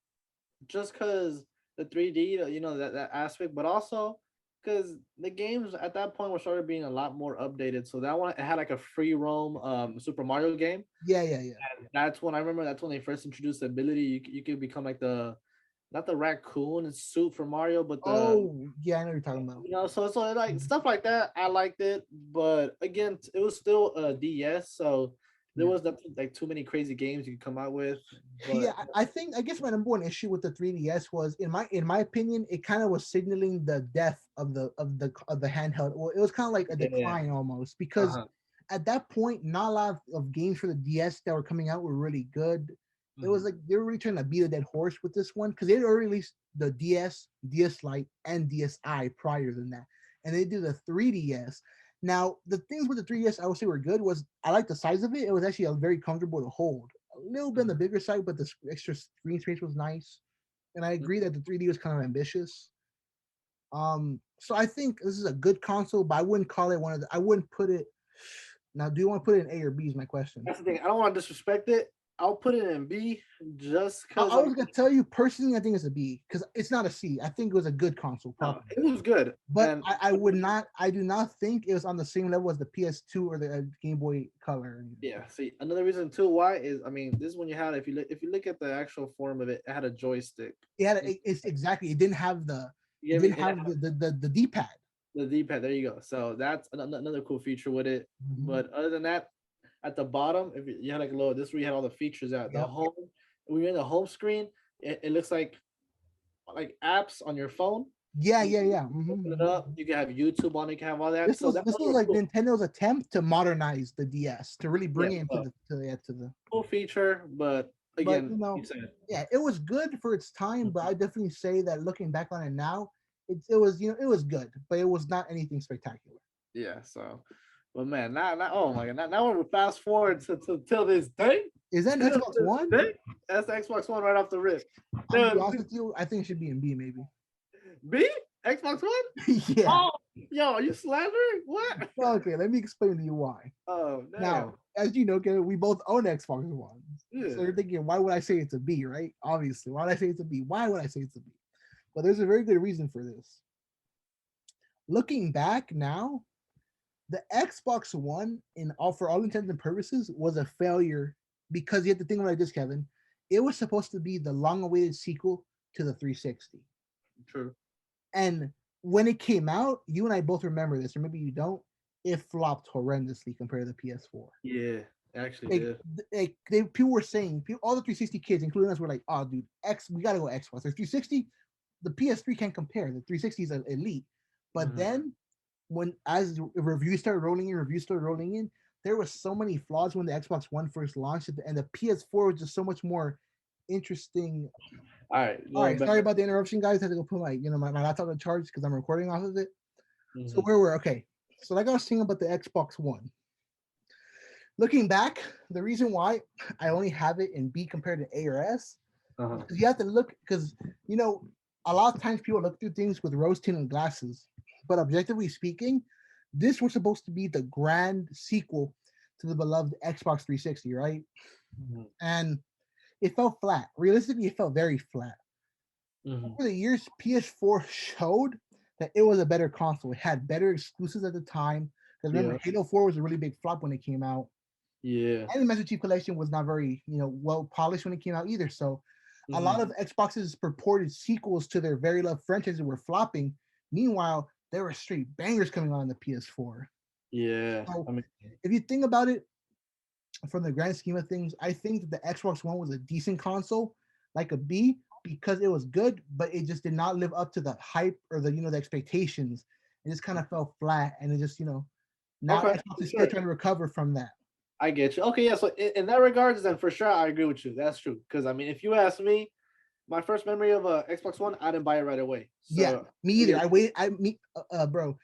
just because the 3D, that aspect, but also because the games at that point were started being a lot more updated. So that one it had like a free roam Super Mario game. yeah, yeah, yeah. That's when I remember that's when they first introduced the ability you could become like the not the raccoon suit for Mario, but the Oh, yeah, I know what you're talking about. so like Mhm. stuff like that. I liked it, but again, it was still a DS, so there Yeah. was nothing like too many crazy games you could come out with. Yeah, But I think I guess my number one issue with the 3DS was in my opinion, it kind of was signaling the death of the handheld. Well, it was kind of like a yeah, decline almost uh because huh, at that point, not a lot of games for the DS that were coming out were really good. It was hmm like they were really trying to beat a dead horse with this one because they had already released the DS, DS Lite, and DSi prior than that, and they did a 3DS. Now, the things with the 3DS I would say were good was I like the size of it. It was actually a very comfortable to hold. A little bit on the bigger side, but the extra screen space was nice. And I agree that the 3D was kind of ambitious. So I think this is a good console, but I wouldn't call it one of the. I wouldn't put it. Now, do you want to put it in A or B? Is my question. that's the thing. I don't want to disrespect it, I'll put it in B just because I I'm was gonna tell you personally, I think it's a B because it's not a C. I think it was a good console no, properly, it was good. but And I would not. I do not think it was on the same level as the PS2 or the Game Boy Color. yeah, see, another reason too why is I mean, this is when you had if you look at the actual form of it, it had a joystick. It had You it's exactly. It didn't have get me? didn't It had have the D pad. the D-pad. There you go. So that's another cool feature with it. Mm-hmm. But other than that, at the bottom, if you had like a little, this is where you had all the features at the Yep. home. When you're in the home screen, it looks like apps on your phone. Yeah, You yeah, can yeah. open it Mm-hmm. up. You can have YouTube on it. You can have all that. So that This those was were like cool. Nintendo's attempt to modernize the DS to really Yeah, bring it into so the. cool feature. But But again, you said yeah, it was good for its time. But I definitely say that looking back on it now, it was it was good, but it was not anything spectacular. yeah. So, but man, now oh my god, now we're fast forward to till this day. Is that an Till Xbox this One? day, that's the Xbox One right off the rip. I'm gonna be Dude, honest with you. I think it should be in B maybe. B Xbox One. Yeah. Oh, yo, are you slandering? What? Okay, let me explain to you why. Oh Now, damn. as you know, Kevin, we both own Xbox Ones. So Yeah. you're thinking, why would I say it's a B, right? Obviously. Why would I say it's a B? Why would I say it's a B? But there's a very good reason for this. Looking back now, the Xbox One, in all for all intents and purposes, was a failure because you have to think about this, Kevin. It was supposed to be the long-awaited sequel to the 360. True. And when it came out, you and I both remember this, or maybe you don't. It flopped horrendously compared to the PS4. Yeah, actually Like, did. people were saying, all the 360 kids, including us, were like, "Oh, dude, we gotta go Xbox." The 360, the PS3 can't compare. The 360 is elite. But Mhm. then, when as reviews started rolling in, there was so many flaws when the Xbox One first launched, and the PS4 was just so much more interesting. All right, a All little right, better. sorry about the interruption, guys. I had to go put my laptop on charge because I'm recording off of it. So Hmm. where we're okay. So like I was saying about the Xbox One. Looking back, the reason why I only have it in B compared to A or S is Uh-huh. because you have to look because you know a lot of times people look through things with rose tinted glasses, but objectively speaking, this was supposed to be the grand sequel to the beloved Xbox 360, right? Hmm. And it fell flat. Realistically, it fell very flat. Hmm. Over the years, PS4 showed that it was a better console. It had better exclusives at the time. Because remember, Yeah. Halo 4 was a really big flop when it came out. Yeah. And the Master Chief Collection was not very, well polished when it came out either. So a lot Hmm. of Xbox's purported sequels to their very loved franchises were flopping. Meanwhile, there were straight bangers coming on the PS4. Yeah. So I mean, if you think about it from the grand scheme of things, I think that the Xbox One was a decent console, like a B, because it was good, but it just did not live up to the hype or the expectations. It just kind of fell flat, and it just now okay, Xbox for is still sure. trying to recover from that. I get you. Okay, yeah. So in that regards, then for sure, I agree with you. That's true. Because I mean, if you ask me, my first memory of a Xbox One, I didn't buy it right away. Yeah, So me I either. get I wait. Bro,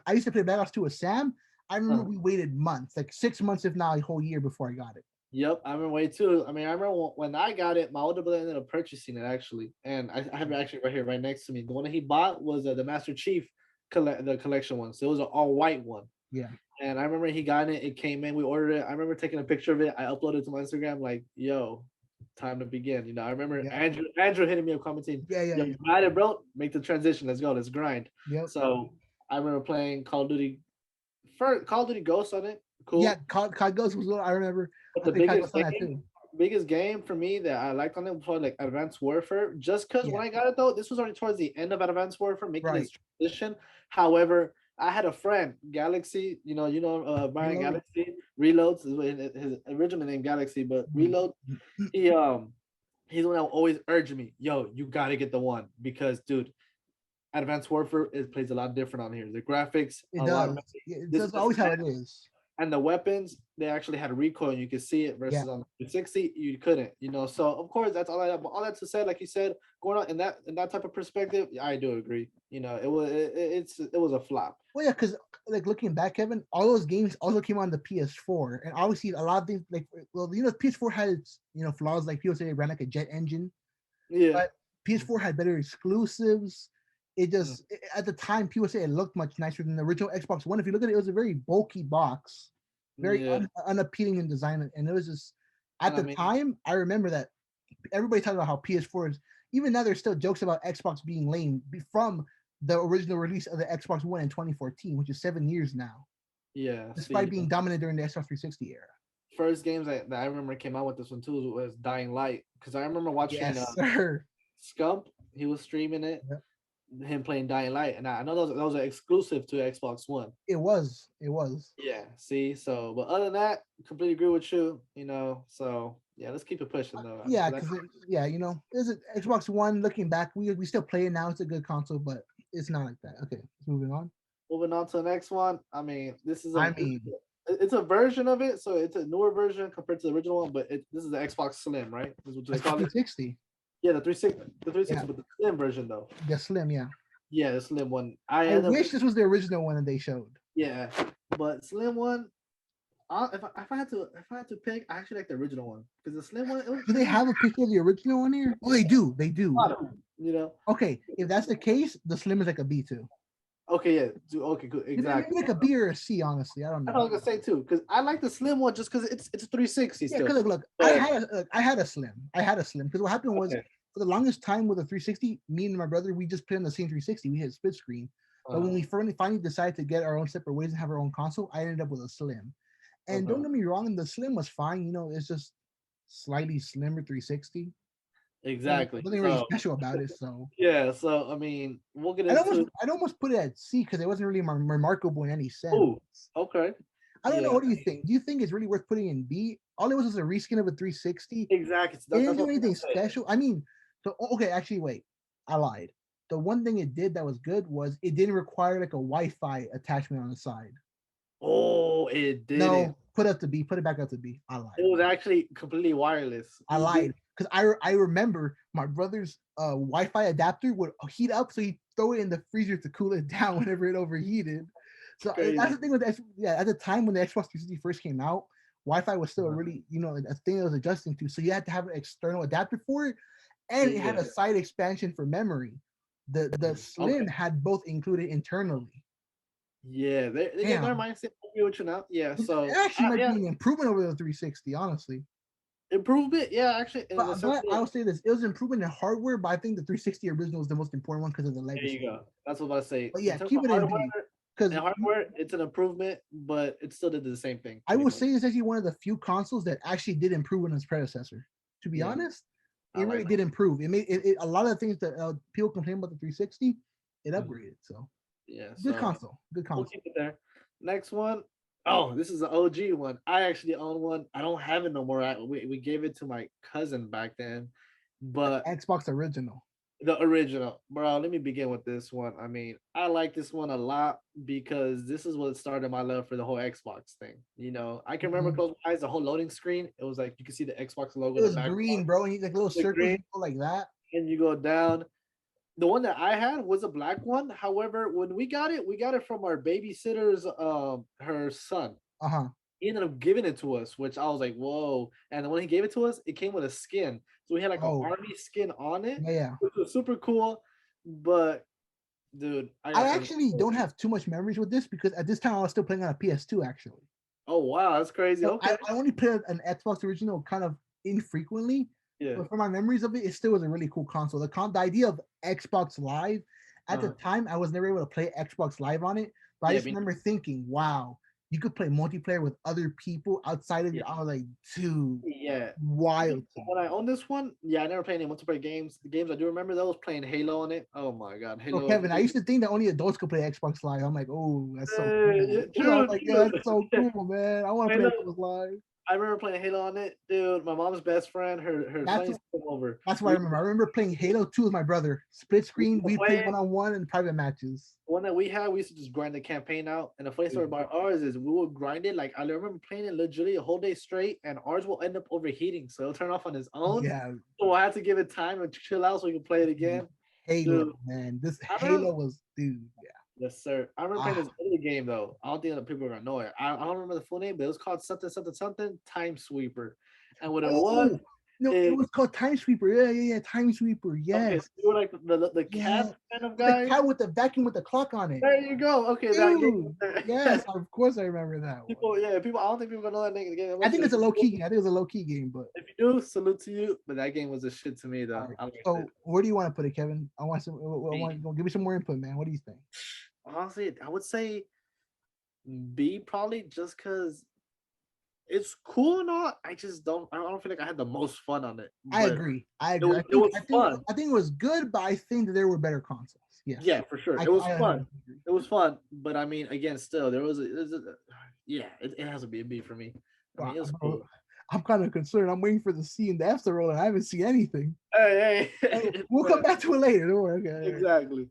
I used to play Black Ops 2 with Sam. I remember uh, we waited months, like 6 months, if not a whole year, before I got it. yep, I remember way too. I mean, I remember when I got it, my older brother ended up purchasing it actually, and I have it actually right here, right next to me. The one that he bought was the Master Chief the collection one. So it was an all white one. Yeah, And I remember he got it. It came in. We ordered it. I remember taking a picture of it. I uploaded it to my Instagram. Like, yo, time to begin. I remember yeah, Andrew hitting me up commenting, yeah, yeah, "Yo, yeah. you got it, bro. Make the transition. Let's go. Let's grind." Yep. So I remember playing Call of Duty. First, Call of Duty Ghost on it. Yeah, Cool. COD Ghost was. I remember. But I the think COD Ghost on that too. biggest game for me that I liked on it was probably like Advanced Warfare. Just because Yeah. when I got it though, this was already towards the end of Advanced Warfare, making Right. its transition. However, I had a friend, Galaxy. Brian Reloaded. Galaxy Reloads is his original name Galaxy, but Mhm. Reload. He he's the one that will always urge me, yo, you gotta get the one because dude, Advanced Warfare it plays a lot different on here. The graphics, It a lot. does. Yeah, This that's always how it is. and the weapons they actually had recoil and you could see it Yeah. versus on the 360 you couldn't so of course that's all I have but all that to say like you said going on in that type of perspective I do agree it was a flop. Well, yeah, because like looking back, Kevin, all those games also came on the PS4, and obviously a lot of things like PS4 had its flaws, like people say it ran like a jet engine, Yeah. but PS4 had better exclusives. Mm. At the time people say it looked much nicer than the original Xbox One. If you look at it, it was a very bulky box, very Yeah. unappealing in design, and it was just At And I the mean, time, I remember that everybody talking about how PS4 is. Even now, there's still jokes about Xbox being lame from the original release of the Xbox One in 2014, which is 7 years now, yeah. despite See, being dominant during the Xbox 360 era. first games that I remember came out with this one too was Dying Light, because I remember watching Yes, sir. Scump. He was streaming it, Yep. him playing Dying Light, and I know those are exclusive to Xbox One. It was. It was. Yeah. See, so but other than that, completely agree with you. You know, so yeah, let's keep it pushing though. Yeah, 'Cause because yeah, there's an Xbox One. Looking back, we still play it now. It's a good console, but it's not like that. Okay, moving on. moving on to the next one. I mean, this is I mean, it's a version of it, so it's a newer version compared to the original one. But this is the Xbox Slim, right? This is what they that's the call it. 360. Yeah, the 360, Yeah, but the Slim version though. the Slim. Yeah, Yeah, the Slim one. I I end up wish this was the original one that they showed. yeah, but Slim one. If I had to pick, I actually like the original one because the Slim one Do they have a picture of the original one here? Oh, they do. They do. you know. Okay, if that's the case, the Slim is like a B2. Okay, yeah, okay, good, Maybe exactly. like a B or a C. Honestly, I don't That's what I know. was gonna say too, because I like the Slim one just because it's 360 Yeah, still. because look, But I had a Slim. I had a Slim because what happened was okay, for the longest time with a 360, me and my brother we just played on the same 360. We had split screen, but when we finally decided to get our own separate ways and have our own console, I ended up with a Slim. And don't uh-huh. get me wrong, the Slim was fine. It's just slightly slimmer 360. Exactly. Nothing really So special about it. So yeah, so I mean, we'll get into. I'd almost put it at C because it wasn't really remarkable in any sense. Oh, okay, I don't know. yeah, What do you think? Do you think it's really worth putting in B? All it was a reskin of a 360. exactly. It didn't That's do what anything I'm saying. special. I mean, so okay, actually, wait, I lied. The one thing it did that was good was it didn't require like a Wi-Fi attachment on the side. Oh, it didn't. No, put up to B. Put it back up to B. I It lied. was actually completely wireless. I You did. lied because I remember my brother's Wi-Fi adapter would heat up, so he throw it in the freezer to cool it down whenever it overheated. So that's Crazy. the thing with yeah. At the time when the Xbox 360 first came out, Wi-Fi was still a really a thing that was adjusting to. So you had to have an external adapter for it, and it had Yeah. a side expansion for memory. The Okay. Slim had both included internally. Yeah. Yeah. Never Damn, mind. I agree with you now. Yeah. it So actually might yeah, be an improvement over the 360, honestly. improvement. Yeah, actually, in the sense But I that will say this: it was an improvement in hardware, but I think the 360 original is the most important one because of the there you legacy. go. That's what I say. But In yeah, terms keep of it in hardware, B because it's an improvement, but it still did the same thing I pretty will much. say it's actually one of the few consoles that actually did improve on its predecessor. To be Yeah, honest, I it really like did that. improve. It made a lot of the things that people complain about the 360, it Mhm. upgraded. So Yeah. good So console, good we'll console. keep it there. Next one. Oh, this is the OG one. I actually own one. I don't have it no more. We gave it to my cousin back then, The but Xbox original. the original, bro. Let me begin with this one. I mean, I like this one a lot because this is what started my love for the whole Xbox thing. You know, I can remember Mhm. close my eyes, the whole loading screen. It was like you can see the Xbox logo It in the was background, green, bro, and like little the circles green, and go like that. and you go down. The one that I had was a black one. However, when we got it from our babysitter's her son. Uh huh. He ended up giving it to us, which I was like, whoa. And then when he gave it to us, it came with a skin. So we had like an Oh army skin on it, yeah, yeah. which was super cool. But dude, I I got some. actually don't have too much memories with this because at this time I was still playing on a PS2 actually. Oh wow, that's crazy. So Okay. I only played an Xbox original kind of infrequently, Yeah. but for my memories of it, it still was a really cool console. The idea of Xbox Live at the Uh, time, I was never able to play Xbox Live on it, but I yeah, just remember thinking, wow, you could play multiplayer with other people outside of yeah, your. I was like, dude, yeah. wild to me. When I owned this one, yeah, I never played any multiplayer games. The games I do remember those playing Halo on it. Oh my god, So Halo. Kevin, I used to think that only adults could play Xbox Live. I'm like, oh, that's so Yeah, cool. I was true, like, yeah, true. that's so cool, man. I want to play Halo. Xbox Live. I remember playing Halo on it, dude. My mom's best friend, her son That's used to come over. That's what I remember. I remember playing Halo 2 with my brother. Split We screen, used to we play played it. one on one and private matches. The one that we had, we used to just grind the campaign out. And the funny story about ours is we would grind it. Like I remember playing it literally a whole day straight, and ours will end up overheating. So it'll turn off on its own. Yeah, So I had to give it time and chill out so we could play it dude. again. Halo, Dude, man. This I remember Halo was, dude. Yeah. yes, sir. I remember playing Ah, this other game though. I don't think that people are gonna know it. I don't remember the full name, but it was called something, something, something Time Sweeper. And what it was, oh, No, it was called Time Sweeper. Yeah. Time Sweeper. Okay, so Yes. you were like the Yeah. cat kind of The guy. cat with the vacuum with the clock on it. There you go. Okay, that Dude. game. Yes, of course I remember that one. People, yeah, people. I don't think people gonna know that game. I'm I not think sure it's if a you low do. key. I think it's a low key game, but If you do, salute to you. But that game was a shit to me all though. right. I liked it. So where do you want to put it, Kevin? I want some. I B. want give me some more input, man. What do you think? Honestly, I would say B probably just because it's cool and all. I just don't. I don't feel like I had the most fun on it, I but agree. I it agree. was I it think was I think fun. I think it was good, but I think that there were better consoles. Yes, Yeah, for sure. It was I fun. 100% agree. It was fun, but I mean, again, still yeah, it has to be a B for me. I mean, Wow, it was bro, cool. I'm kind of concerned. I'm waiting for the C and the F to roll, and I haven't seen anything. Hey, hey, We'll come but back to it later. Don't worry. Okay. exactly.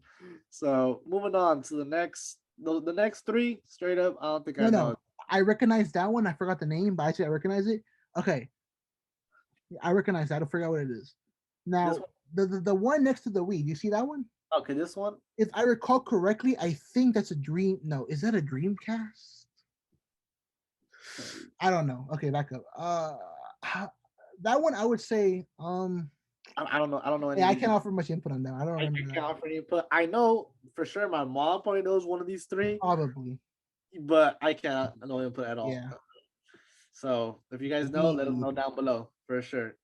So moving on to the next three, straight up, I don't think I know. No. I recognize that one. I forgot the name, but actually I recognize it. Okay, I recognize that. I forgot what it is. This Now, one, the one next to the Wii. Do you see that one? okay, this one. If I recall correctly, I think that's a Dream. No, is that a Dreamcast? I don't know. Okay, back up. That one I would say. I don't know any Yeah, of I these. can't offer much input on that. I don't I remember that can't one. offer any input. I know for sure my mom probably knows one of these three, Probably. but I can't no input at all. Yeah. So if you guys know, let us We. know down below for sure.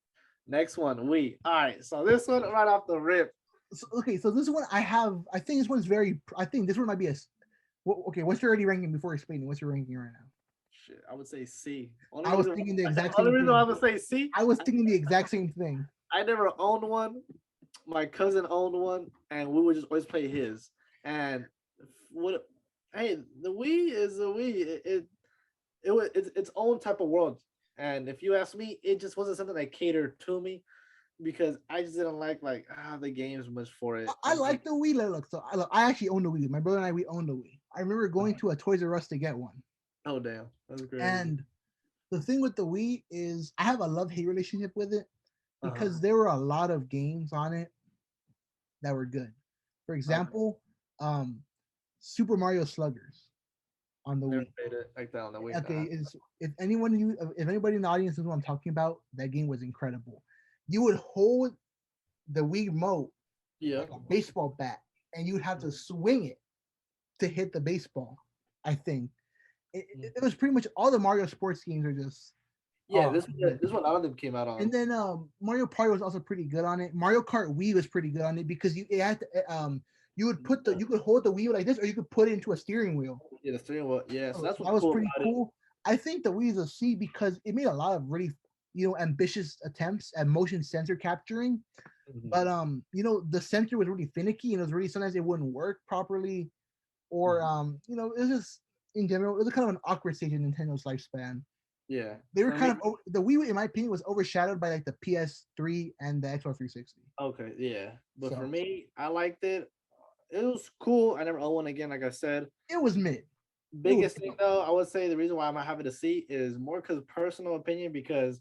Next one, we. All right, so this one right off the rip. So, okay, so this one I have. I think this one's very. I think this one might be a. Okay, what's your already ranking before explaining? What's your ranking right now? Shit, I would say C. I was thinking the exact Only same reason I thing. would say C. I was thinking the exact same thing. I never owned one. My cousin owned one, and we would just always play his. And what? Hey, the Wii is the Wii. It was its own type of world. And if you ask me, it just wasn't something that catered to me because I just didn't like the games much for it. I like the Wii. Look, so I actually own the Wii. My brother and I we own the Wii. I remember going to a Toys R Us to get one. Oh damn, that's crazy. And the thing with the Wii is I have a love hate relationship with it Uh-huh. because there were a lot of games on it that were good. For Okay. example, um, Super Mario Sluggers on the Never Wii. played it like that on the Wii. Okay, Nah. is if anybody in the audience knows what I'm talking about, that game was incredible. You would hold the Wii remote Yeah. like a baseball bat, and you'd have to swing it to hit the baseball. I think it was pretty much all the Mario sports games are just Yeah, good. this one all of them came out And on. then Mario Party was also pretty good on it. Mario Kart Wii was pretty good on it because you it had to, you would put the you could hold the wheel like this, or you could put it into a steering wheel. Yeah, the steering wheel. Yeah, so So that's what's that was cool pretty about it. cool. I think the Wii is a C because it made a lot of really ambitious attempts at motion sensor capturing. Mhm, But the sensor was really finicky and it was really sometimes it wouldn't work properly, or mhm. it was just in general it was kind of an awkward stage in Nintendo's lifespan. Yeah, They were for me. kind of the Wii, in my opinion, was overshadowed by like the PS3 and the Xbox 360. Okay, yeah, but for So me, I liked it. It was cool. I never owned one again, like I said. it was mid. It was Biggest thing though, I would say the reason why I'm not having to see is more because personal opinion because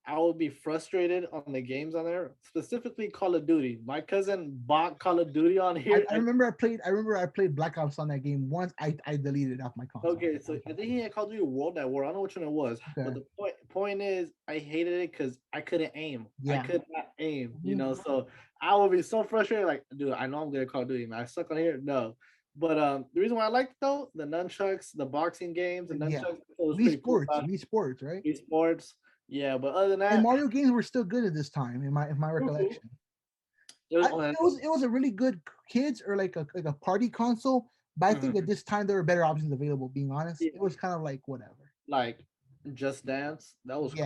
I would be frustrated on the games on there, specifically Call of Duty. My cousin bought Call of Duty on here. I remember I played Black Ops on that game once. I deleted it off my console. Okay, so I think he had Call of Duty World at War. I don't know which one it was, but Okay. the point is, I hated it because I couldn't aim. I Yeah. could not aim. Mhm. So I would be so frustrated. Like, dude, I know I'm gonna Call of Duty, man. I suck on here. No, but the reason why I liked it, though, the nunchucks, the boxing games, the Yeah. nunchucks, it was pretty cool. Wii Sports, right? Esports, yeah. But other than And that, Mario games were still good at this time, in my it was cool. recollection. It was, It was a really good kids or like a party console. But I think mhm. at this time there were better options available. Being honest, Yeah, it was kind of like whatever. like Just Dance. That was Yeah.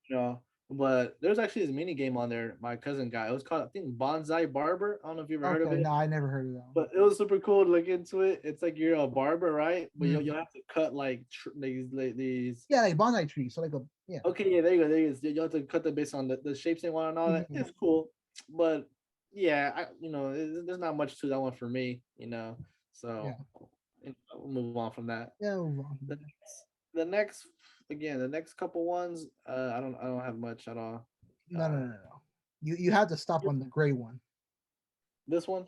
cool. But there's actually this mini game on there. My cousin got. It was called I think Bonsai Barber. I don't know if you ever heard of Okay. it, No, I never heard of that one. but it was super cool to look into it. It's like you're a barber, right? But you Mm. you have to cut like these. Yeah, like bonsai tree. So like a yeah. Okay, yeah, there you go. There you go. You have to cut them based on the shapes they want and all that. Mhm. It's cool, but yeah, there's not much to that one for me. Yeah. So we'll move on from that. Yeah. Move on. The next again, the next couple ones, I don't have much at all. Uh, No. You have to stop on the gray one. this one,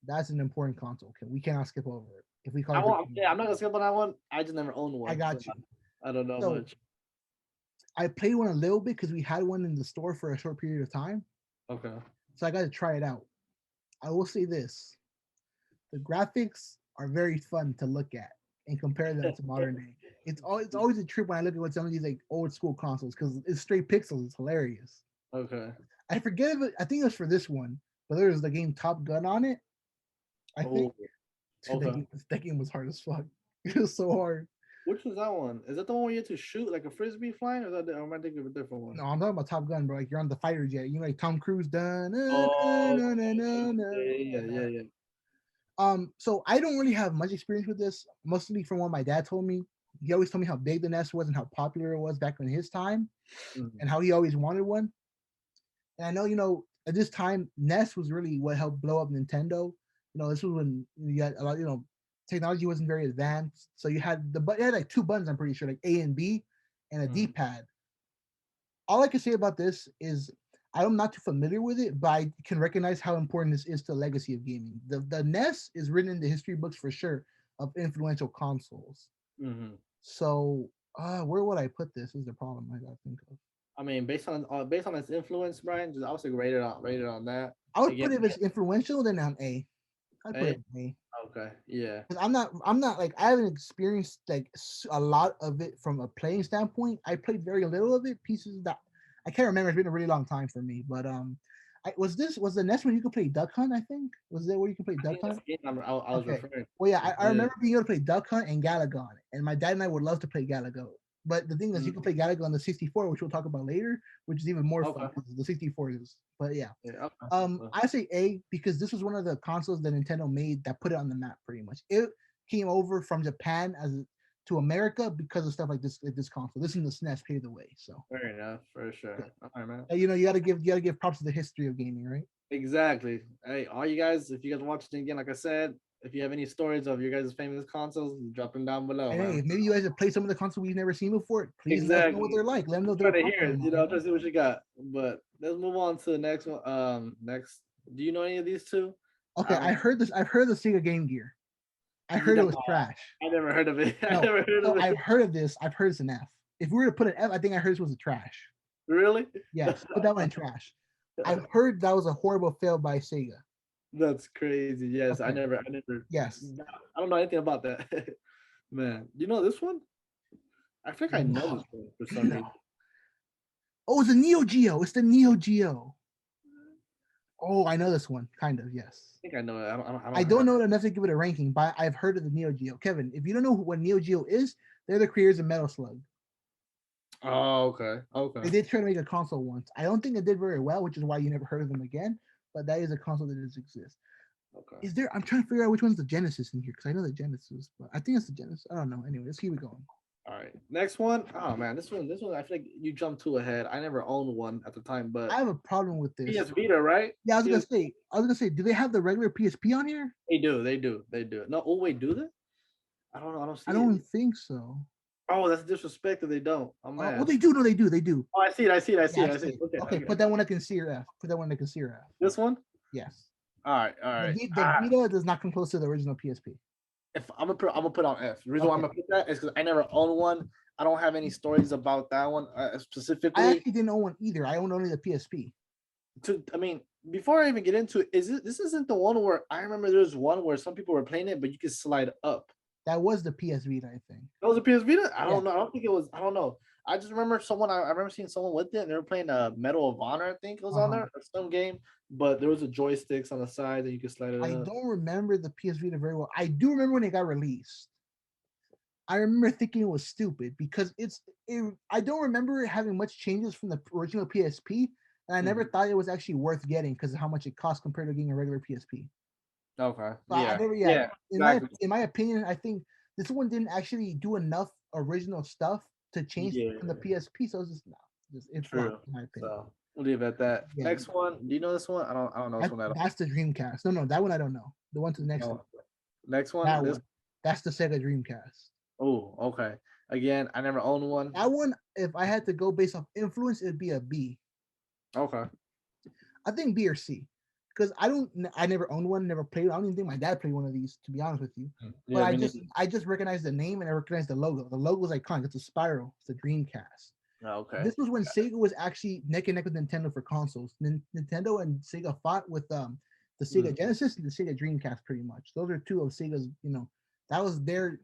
That's an important console. Okay, we cannot skip over it. If we call I it, won't. Yeah, I'm not gonna skip on that one. I just never owned I one, so got you. I don't know So much. I played one a little bit because we had one in the store for a short period of time, Okay. so I got to try it out. I will say this: the graphics are very fun to look at and compare them to modern day. It's always a trip when I look at what some of these like old school consoles because it's straight pixels. It's hilarious. Okay. I forget if I think it was for this one, but there was the game Top Gun on it. I think Oh, dude, okay. that game was hard as fuck. It was so hard. Which was that one? Is that the one where you had to shoot like a frisbee flying, or is that or am I thinking of a different one? No, I'm talking about Top Gun, bro. Like you're on the fighter jet. You know, like Tom Cruise done. Oh, yeah, yeah, yeah. So I don't really have much experience with this, mostly from what my dad told me. He always told me how big the Nest was and how popular it was back in his time, Mhm, and how he always wanted one. And I know, at this time, Nest was really what helped blow up Nintendo. This was when you had a lot, technology wasn't very advanced. So you had you had like two buttons, I'm pretty sure, like A and B, and a mhm. D-pad. All I can say about this is I'm not too familiar with it, but I can recognize how important this is to the legacy of gaming. The NES is written in the history books for sure of influential consoles. Mhm. So, where would I put this? Is the problem I gotta think of. I mean, based on its influence, Brian, just obviously rated on that. I would Again, put it as influential, then on A. I'd put A. it on A. Okay, yeah. 'Cause I'm not like I haven't experienced like a lot of it from a playing standpoint. I played very little of it. Pieces that I can't remember. It's been a really long time for me. But was the next one you could play Duck Hunt? I think was there where you could play I Duck think that's Hunt? the game I was Okay. referring Well, yeah, to. I Yeah. remember being able to play Duck Hunt and Galaga on it, and my dad and I would love to play Galaga. But the thing is, you Mhm. can play Galaga on the 64, which we'll talk about later, which is even more fun Okay. because the 64 is. But yeah, Yeah. Okay. I say A because this was one of the consoles that Nintendo made that put it on the map. Pretty much, it came over from Japan to America because of stuff like this console. This and the SNES paved the way. So, Fair enough, for yeah. sure. All right, man. You gotta give props to the history of gaming, right? Exactly. Hey, all you guys, if you guys watch it again, like I said, if you have any stories of your guys' famous consoles, drop them down below, And hey, man. if maybe you guys have played some of the consoles we've never seen before, please let us know what Exactly. they're like. Let them know if Try they're to hear popular or it, not. try to see what you got. But let's move on to the next one. Next, do you know any of these two? Okay, I I don't. heard this. I've heard of the Sega Game Gear. I You heard it know, was trash. I never heard of it. I No, never heard so of it. I've heard of this. I've heard it's an F. If we were to put an F, I think I heard this was a trash. Really? Yes, put that one in trash. I've heard that was a horrible fail by Sega. That's crazy. Yes, Okay. I never. Yes. I don't know anything about that. Man, you know this one? I think I know this No. one for some No. reason. Oh, it's a Neo Geo. It's the Neo Geo. Oh, I know this one. Kind of. Yes. I think I know it. I I don't don't have. know enough to give it a ranking, but I've heard of the Neo Geo. Kevin, if you don't know what Neo Geo is, they're the creators of Metal Slug. Oh, okay. They Okay. did try to make a console once. I don't think it did very well, which is why you never heard of them again. But that is a console that does exist. Okay. Is there? I'm trying to figure out which one's the Genesis in here because I know the Genesis, but I think it's the Genesis. I don't know. Anyway, let's keep it going. All right. Next one. Oh man, this one. I feel like you jumped too ahead. I never owned one at the time, I but have a problem with PS this. Vita, right? Yeah, PS. I was gonna say, do they have the regular PSP on here? They do. They do. They do. No. Oh wait, do they? I don't know. I don't I see it. don't think so. Oh, that's disrespect that they don't. I'm Oh, mad. they do. No, they do. They do. Oh, I see it. I see it. I see Yeah, I it. I see see it. it. Okay. Okay, Okay. put that one I can see your F. Put that one I can see your F. This one. Yes. All right. All right. The Vita does not come close to the original PSP. If I'm gonna put on F. The reason why I'm Okay. gonna put that is because I never owned one. I don't have any stories about that one I specifically. actually didn't own one either. I owned only the PSP. I mean, before I even get into it, this isn't the one where I remember there's one where some people were playing it, but you could slide up. That was the PS Vita, I think. That was a PS Vita. I Yeah. don't know. I don't think it was. I don't know. I just remember someone. I remember seeing someone with it, and they were playing Medal of Honor. I think it was on Uh-huh. there or some game, but there was a joysticks on the side that you could slide it I up. don't remember the PS Vita very well. I do remember when it got released. I remember thinking it was stupid because I don't remember it having much changes from the original PSP, and I never Mhm. thought it was actually worth getting because of how much it cost compared to getting a regular PSP. Okay. So I Yeah. never, yeah. Yeah. In my Exactly. in my opinion, I think this one didn't actually do enough original stuff to change Yeah. from the PSP. So it's just no, it flopped True. in my opinion. So we'll leave it at that. Yeah, Next one. Do you know this one? I don't know this one at all. that's the Dreamcast. No, that one I don't know. The one to the next one. No. Next one. That This. one. That's the Sega Dreamcast. Oh, okay. Again, I never owned one. That one, if I had to go based off influence, it'd be a B. Okay. I think B or C. Because I never owned one, never played. I don't even think my dad played one of these, to be honest with you. But Yeah, me neither. I just recognize the name and I recognize the logo. The logo is iconic. It's a spiral. It's a Dreamcast. Okay. This was when Sega was actually neck and neck with Nintendo for consoles. Nintendo and Sega fought with the Sega Mm, Genesis and the Sega Dreamcast pretty much. Those are two of Sega's, that was their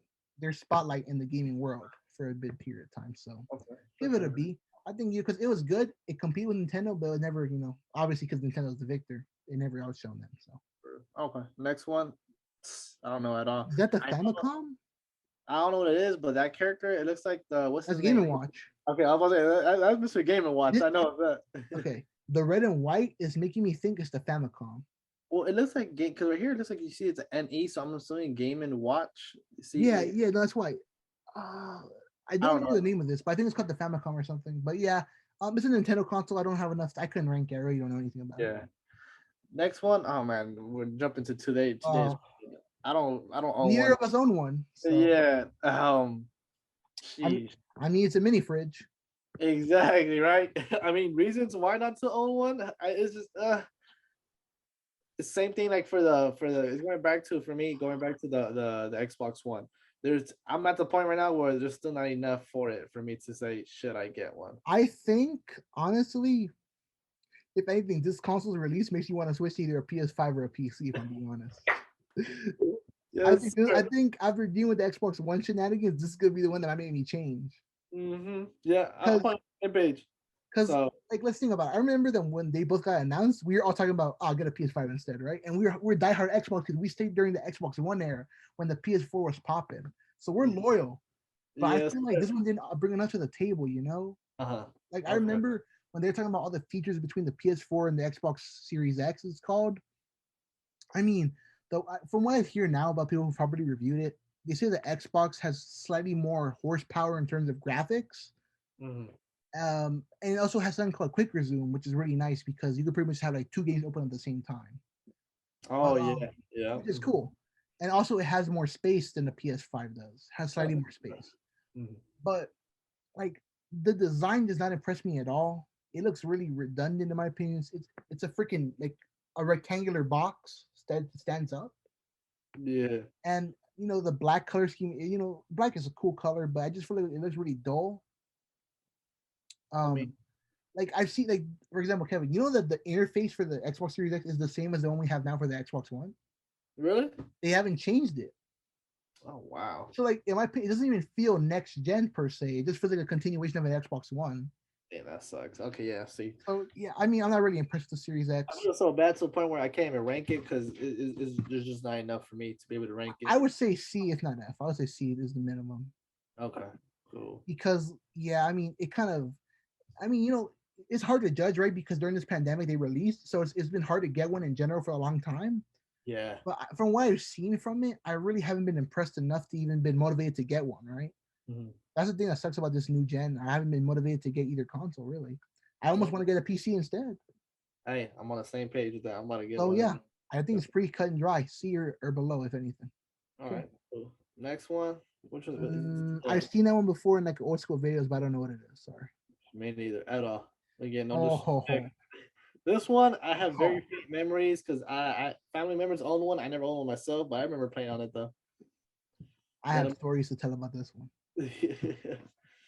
spotlight in the gaming world for a bit period of time. So okay. For give it a sure. B. I think you because it was good. It competed with Nintendo, but it never, obviously because Nintendo's the victor, it never outshone them. So Okay. Next one. I don't know at all. is that the I know. Famicom? I don't know what it is, but that character, it looks like the what's That's his Game name? and Watch. Okay, I was about to say that's Mr. Game and Watch. I know that. Okay, the red and white is making me think it's the Famicom. Well, it looks like game because right here it looks like you see it's an NE, so I'm assuming Game and Watch. See, Yeah, yeah, no, that's why. Uh, I I don't don't remember know. the name of this, but I think it's called the Famicom or something. But yeah, it's a Nintendo console. I don't have enough. I couldn't rank it. I really don't know anything about it. Yeah. Next one. Oh man, we're jumping to today's. Oh, I don't own neither one. of us own one, so Yeah. I Sheesh. I mean it's a mini fridge. Exactly right. I mean, reasons why not to own one. It's just the same thing like for the it's going back to for me going back to the Xbox One. I'm at the point right now where there's still not enough for it for me to say should I get one. I think honestly, if anything, this console's release makes you want to switch to either a PS5 or a PC. If I'm being honest, Yes. I think after dealing with the Xbox One shenanigans, this is gonna be the one that might make me change. Yeah, I'm Because on the same page. Because So like let's think about it. I remember them when they both got announced. We were all talking about, oh, I'll get a PS5 instead, right? And we're diehard Xbox because we stayed during the Xbox One era when the PS4 was popping. So we're loyal. But I yes. feel like this one didn't bring enough to the table. Uh-huh. Like I Okay. remember when they were talking about all the features between the PS4 and the Xbox Series X, it's called. I mean, though, from what I hear now about people who probably reviewed it, they say the Xbox has slightly more horsepower in terms of graphics, Mhm. and it also has something called quick resume, which is really nice because you could pretty much have like two games open at the same time. Oh But yeah, yeah. which is cool. And also it has more space than the PS5 does. Has Oh, slightly more space. mhm. But like the design does not impress me at all. It looks really redundant in my opinion. It's a freaking like a rectangular box that stands up. Yeah. And the black color scheme, black is a cool color, but I just feel like it looks really dull. I mean, Um like I've seen like for example, Kevin, you know that the interface for the Xbox Series X is the same as the one we have now for the Xbox One. really? They haven't changed it. Oh wow. So like in my opinion, it doesn't even feel next gen per se. It just feels like a continuation of an Xbox One. Yeah, that sucks. Okay, yeah. See, So yeah, I mean I'm not really impressed with the Series I X. feel so bad to the point where I can't even rank it because there's just not enough for me to be able to rank it. I would say C if not F. I would say C is the minimum. Okay, cool. Because yeah, I mean it kind of I mean, it's hard to judge, right? Because during this pandemic they released, so it's been hard to get one in general for a long time. Yeah. But from what I've seen from it, I really haven't been impressed enough to even been motivated to get one, right? Mhm. That's the thing that sucks about this new gen. I haven't been motivated to get either console really. I almost want to get a PC instead. Hey, I'm on the same page with that. I'm about to get So one. yeah, I think it's pretty cut and dry. C or below, if anything. All Cool. right, cool. Next one. Which one? I've seen that one before in like old school videos, but I don't know what it is. Sorry. Me neither at all. Again, no Oh, ho, disrespect. ho. This one I have very Oh, faint memories because I family members own one. I never owned one myself, but I remember playing on it though. I Let have them. stories to tell about this one.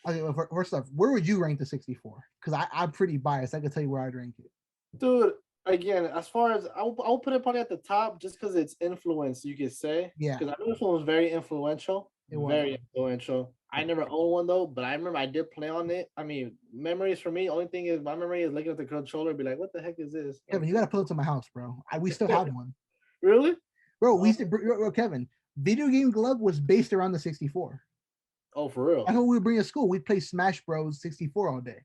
Okay, well, first off, where would you rank the 64? Because I'm pretty biased. I can tell you where I'd rank it. Dude, again, as far as I'll put it probably at the top just because it's influence, you could say. Yeah, Because I know this one was very influential. it was. Very influential. I never owned one though, but I remember I did play on it. I mean, memories for me, only thing is my memory is looking at the controller and be like, what the heck is this? Kevin, you got to pull it to my house, bro. We still have one. Really? Bro, we Oh, used to, bro, Kevin, Video Game Glove was based around the 64. oh, for real? That's what we would bring to school. We'd play Smash Bros. 64 all day.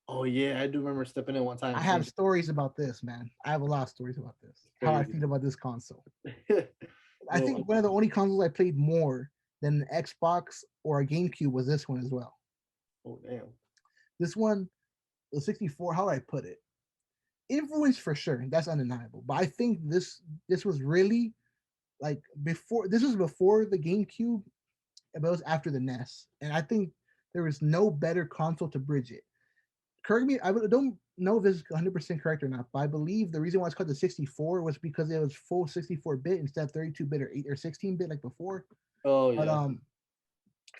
Oh yeah, I do remember stepping in one time I and have seeing stories about this, man. I have a lot of stories about this. How I crazy. feel about this console. I No, think one of the only consoles I played more than an Xbox or a GameCube was this one as well. oh damn. This one, the 64, how do I put it? Influence for sure, that's undeniable. But I think this was really like before this was before the GameCube, but it was after the NES. And I think there was no better console to bridge it. Correct me, don't know if this is 100% correct or not, but I believe the reason why it's called the 64 was because it was full 64-bit instead of 32-bit or 8 or 16-bit like before. Oh But yeah.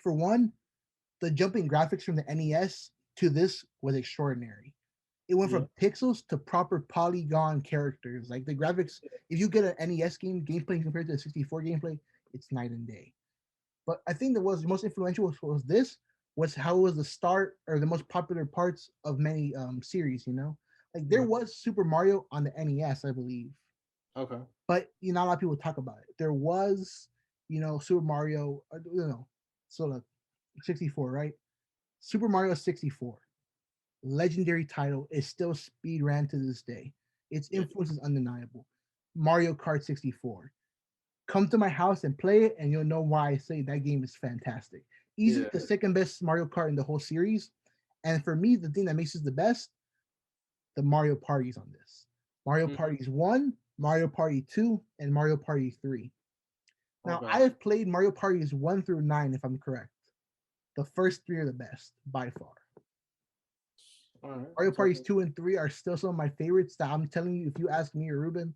for one, the jumping graphics from the NES, to this was extraordinary. It went Yeah. from pixels to proper polygon characters. Like the graphics, if you get an NES game gameplay compared to the 64 gameplay, it's night and day. But I think that was most influential was this was how it was the start or the most popular parts of many series. You know, like there Mhm. was Super Mario on the NES, I believe, Okay. but you know, not a lot of people talk about it. There was, you know, Super Mario, so the 64, right? Super Mario 64, legendary title, is still speed ran to this day. Its Yeah. influence is undeniable. Mario Kart 64. Come to my house and play it, and you'll know why I say that game is fantastic. Easily Yeah. the second best Mario Kart in the whole series. And for me, the thing that makes this the best, the Mario parties on this. Mario Mm. Parties 1, Mario Party 2, and Mario Party 3. Now, I Okay. have played Mario Parties 1 through 9, if I'm correct. The first three are the best by far. All right. Mario So, Parties 2 and 3 are still some of my favorites that I'm telling you, if you ask me or Ruben,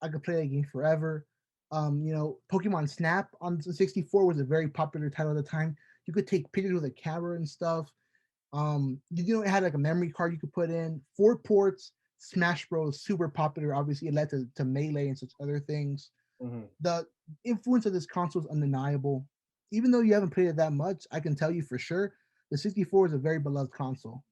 I could play that game forever. Pokemon Snap on the 64 was a very popular title at the time. You could take pictures with a camera and stuff. It had like a memory card you could put in, 4 ports. Smash Bros. Super popular. Obviously, it led to Melee and such other things. mhm. The influence of this console is undeniable. Even though you haven't played it that much, I can tell you for sure the 64 is a very beloved console,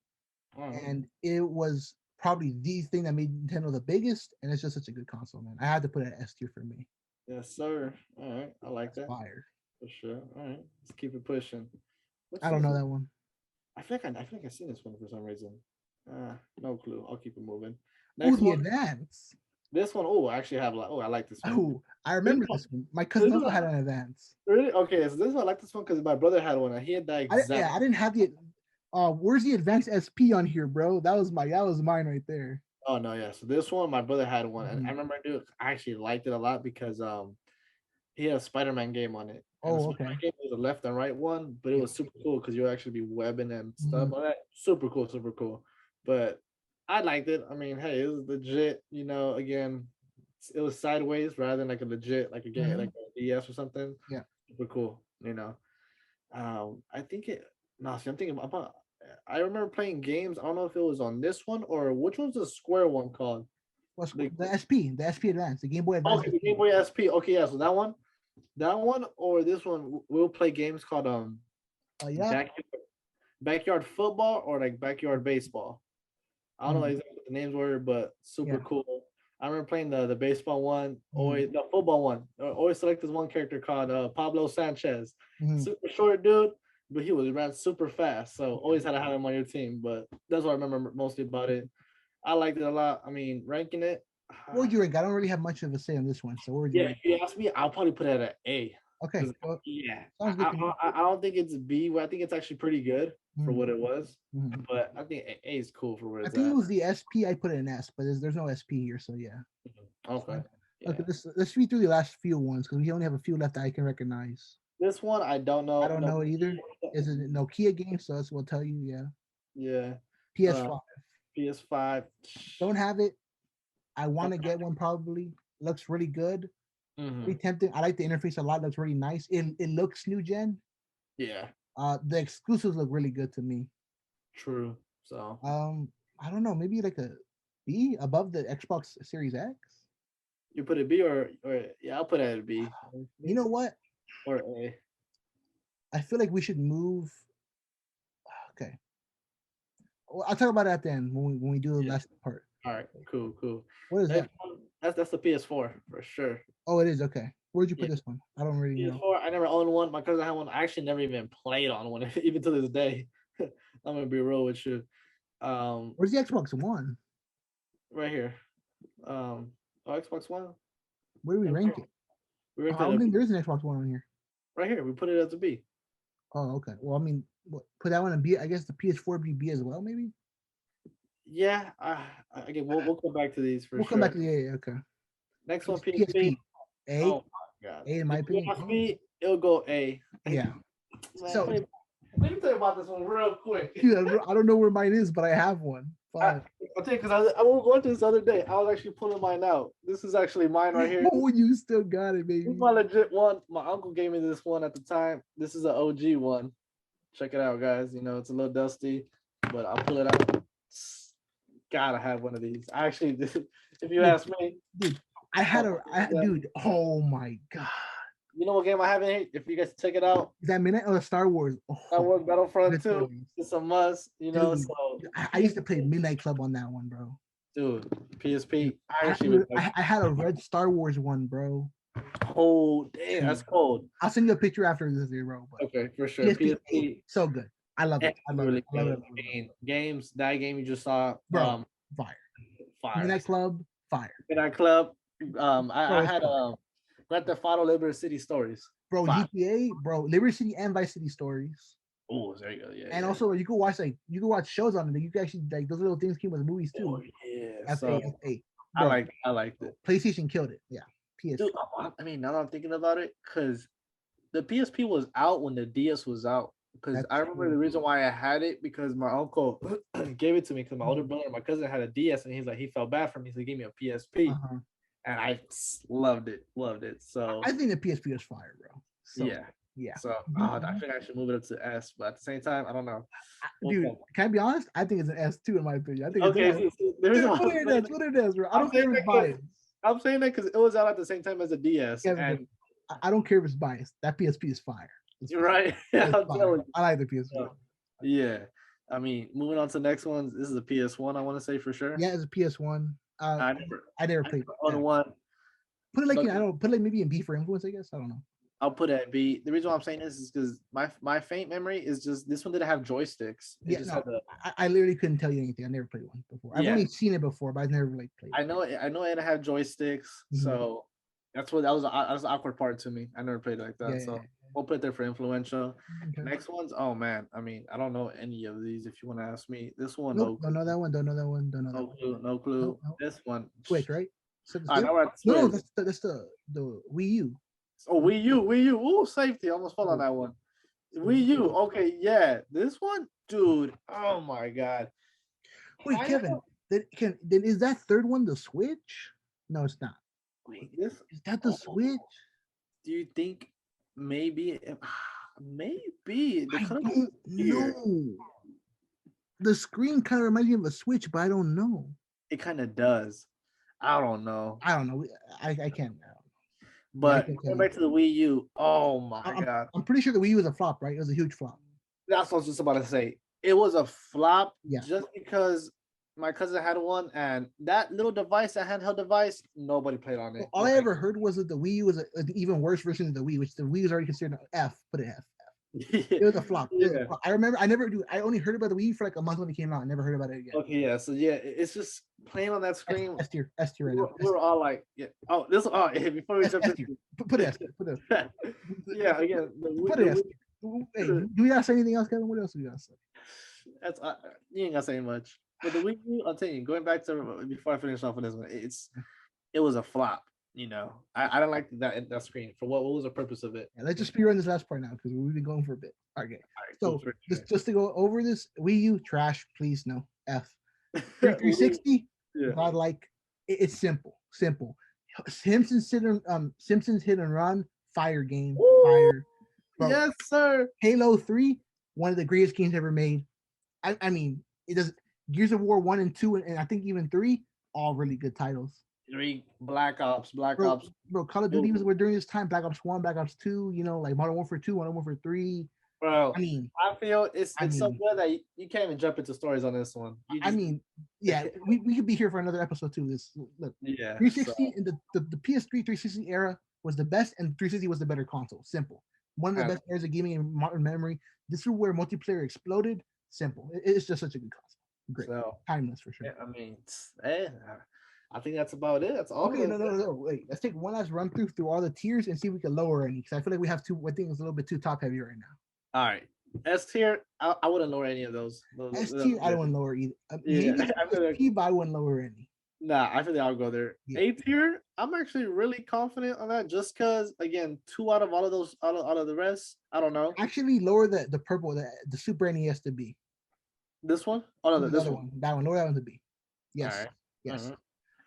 All right. and it was probably the thing that made Nintendo the biggest. And it's just such a good console, man. I had to put it at S tier for me. Yes, sir. All right. I like That's that fire. for sure. All right. Let's keep it pushing. I What's don't this know one? that one. I feel like I've seen this one for some reason. No clue. I'll keep it moving. Oh, Next the one. advance. This one. Oh, I actually have like. Oh, I like this one. Oh, I This remember one. this one. My This cousin also one. had an advance. Really? Okay. So this one I like this one because my brother had one and he had that exact. I didn't have the. Where's the advanced SP on here, bro? That was mine right there. Oh no, yeah. So this one, my brother had one, and I Mhm. remember, dude, I actually liked it a lot because he had a Spider-Man game on it, and the Oh, Spider-Man okay. game was a left and right one, but it Yeah. was super cool because you'll actually be webbing and stuff Mhm. like that. Super cool, super cool. But I liked it. I mean, hey, it was legit. Again, it was sideways rather than like a legit like a game like Mhm. a DS or something. Yeah. Super cool. I think it. No, see, I'm thinking about. I remember playing games. I don't know if it was on this one or which one's the square one called. What's The the SP Advance, the Game Boy Advance Okay, the SP. Game Boy SP. Okay, yeah. So that one, or this one. We'll play games called Yeah. backyard backyard football or like backyard baseball. I don't know Mhm. exactly what the names were, but super Yeah. cool. I remember playing the baseball one, Mhm. always the football one. Always select this one character called Pablo Sanchez. Mhm. Super short dude, but he ran super fast. So Yeah. always had to have him on your team. But that's what I remember mostly about it. I liked it a lot. I mean, ranking it. What would you rank? I don't really have much of a say on this one, so what would you Yeah, if rank? you ask me, I'll probably put it at A. Okay. 'Cause, Well, yeah, sounds good to me. I don't think it's B. I think it's actually pretty good for Mhm. what it was. Mhm. But I think A is cool for where I it's think it at. was the SP. I put it in S, but there's no SP here, so yeah. Okay. Okay, Yeah. let's read through the last few ones because we only have a few left that I can recognize. This one I don't I know. don't No. know it either. Is it a Nokia game? So that's what I'll tell you. Yeah. Yeah. Uh, PS5. PS5. Don't have it. I want to get one probably. Looks really good. Hmm. Pretty tempting. I like the interface a lot. Looks really nice. It looks new gen. Yeah. The exclusives look really good to me. True. So I don't know. Maybe like a B above the Xbox Series X. you put a B or yeah, I'll put it at a B. You know what? Or A. I feel like we should move. Okay. Well, I'll talk about that then when we do the Yeah. last part. All right. Cool. Cool. What is that? Next one. That's the PS4 for sure. Oh, it is okay. Where'd you Yeah. put this one? I don't really know. PS4. I never owned one. My cousin had one. I actually never even played on one, even to this day. I'm gonna be real with you. Um, Where's the Xbox One? right here. Xbox One. Where do we Right rank here. it? We Oh, ranked I it don't a think B. there's an Xbox One on here. Right here. We put it as a B. Oh, okay. Well, I mean, put that one in B. I guess the PS4 be B as well, maybe. Yeah. Again, we'll come back to these for We'll come back sure. to the okay. Next one, PSP. PSP. A. Oh my god. A in my If you opinion. ask A. me, it'll go A. Yeah. Man, So, let me tell you about this one real quick. dude, I don't know where mine is, but I have one. I, Fuck. I'll tell you because I was going to this the other day. I was actually pulling mine out. This is actually mine right here. Oh, you still got it, This baby. is my legit one. My uncle gave me this one at the time. This is an OG one. Check it out, guys. It's a little dusty. but I'll pull it out. Gotta have one of these. Actually, if you Dude, ask me, dude, oh, yeah. dude. Oh my god, You know what game I haven't? If you guys check it out, is that Midnight or Star Wars? that Oh, was Battlefront good 2. choice. It's a must, you know. Dude. So I used to play Midnight Club on that one, bro. dude, Dude, PSP. I actually was like, I had a red Star Wars one, bro. oh damn, that's Dude, cold. I'll send you a picture after this, bro. But Okay, for sure. PSP 8, PSP, so good. I love it. I love it. really I love it. I good. love it. I mean, games. That game you just saw, Bro, fire. fire. Midnight Club, fire. Midnight Club. Bro, I it's had fire. Grand Theft Auto Liberty City Stories. Bro, Fire. GTA, bro, Liberty City and Vice City stories. Oh, there you go. Yeah, And yeah. also you can watch shows on it. You can actually like those little things came with movies too. Oh, yeah. FA, So FA. Bro, I liked it. PlayStation killed it. Yeah. PSP. Dude, I mean, now that I'm thinking about it, because the PSP was out when the DS was out. Because That's I remember true. the reason why I had it because my uncle gave it to me because my older Mhm. brother, my cousin had a DS and he's like he felt bad for me, so he gave me a PSP Uh-huh. and I loved it. So I think the PSP was fire, bro. So yeah, yeah. so I think I should move it up to S, but at the same time, I don't know. Dude, can I be honest? I think it's an S2 in my opinion. I think it's Okay, S. the reason Dude, why what it is, bro. I I'm don't care saying if that it's biased. I'm saying that because it was out at the same time as a DS, Yeah, and I don't care if it's biased. That PSP is fire. It's you're fire. right. Yeah, It's I'm fire. telling you. I like the PSP. Yeah. I mean, moving on to the next ones. This is a PS1, I want to say for sure. Yeah, it's a PS1. I never, I never I played never that. owned one, Put it like but I don't know, put it like maybe in B for influence, I guess. I don't know. I'll put it at B. The reason why I'm saying this is because my faint memory is just this one didn't have joysticks. It Yeah, just no, had the I literally couldn't tell you anything. I never played one before. I've yeah. only seen it before, but I've never like played it. I know it had joysticks, so that's what that was the awkward part to me. I never played it like that, so we'll put it there for influential. Okay. Next ones, oh man, I mean, I don't know any of these. If you want to ask me, this one, Nope, don't know that one. Don't know that one. Don't know that no one. clue, no clue. No. This one, Switch, right? So I know we're at no, Switch. that's the Wii U. Oh, Wii U. Ooh, safety. I almost fell on that one. Wii U. Okay, yeah. This one, dude. Oh my god. Wait, Kevin, then is that third one the Switch? No, it's not. Wait, This is that the Switch? do you think maybe maybe I don't know. The screen kind of reminds me of a Switch, but I don't know. It kind of does. I don't know. I don't know. I can't. But going back to the Wii U, oh my god. I'm pretty sure the Wii U was a flop, right? It was a huge flop. That's what I was just about to say. It was a flop Yeah. just because my cousin had one and that little device, that handheld device, nobody played on it. All I ever heard was that the Wii U was an even worse version of the Wii, which the Wii was already considered an F. Put an F. It was a flop. Yeah. I remember. I only heard about the Wii for like a month when it came out. I never heard about it again. Okay, yeah. So yeah, it's just playing on that screen. S tier right now. We're all like, yeah. Oh, this. Oh, before we jump into put it. Yeah, again. Put it. Hey, do we gotta say anything else, Kevin? What else do we gotta say? That's you ain't gotta say much. But the Wii U, I'll tell you. Going back to before I finish off on this one, it was a flop. You know, I don't like that screen. For what was the purpose of it? Yeah, let's just speedrun this last part now because we've been going for a bit. Okay, so just to go over this, Wii U trash, please no F. 360, godlike. It's simple. Simpsons hit and run, fire game, fire. Bro. Yes, sir. Halo 3, one of the greatest games ever made. I mean, it does. Gears of War 1 and 2, and I think even 3, all really good titles. 3, Black Ops. Bro, Call of Duty was during this time. Black Ops 1, Black Ops 2. You know, like Modern Warfare 2, Modern Warfare 3. Bro, I feel it's so good that you can't even jump into stories on this one. Yeah, we could be here for another episode too. This look, 360 in the PS3 360 era was the best, and 360 was the better console. Simple, one of the best eras of gaming in modern memory. This is where multiplayer exploded. Simple, it's just such a good console. Great, timeless for sure. Yeah, I mean, I think that's about it. That's all. Okay, no. Wait, let's take one last run through all the tiers and see if we can lower any. Because I feel like we have two. I think it's a little bit too top heavy right now. All right, S tier. I wouldn't lower any of those. S tier, I don't want to lower either. Maybe P, but I wouldn't lower any. Nah, I feel like I'll go there. Yeah. A tier, I'm actually really confident on that, just because again, 2 out of all of those, out of the rest, I don't know. Actually, lower the purple, the Super NES to B. This one? Oh no, this one. That one. Lower that one to B. Yes. Right. Yes. Mm-hmm.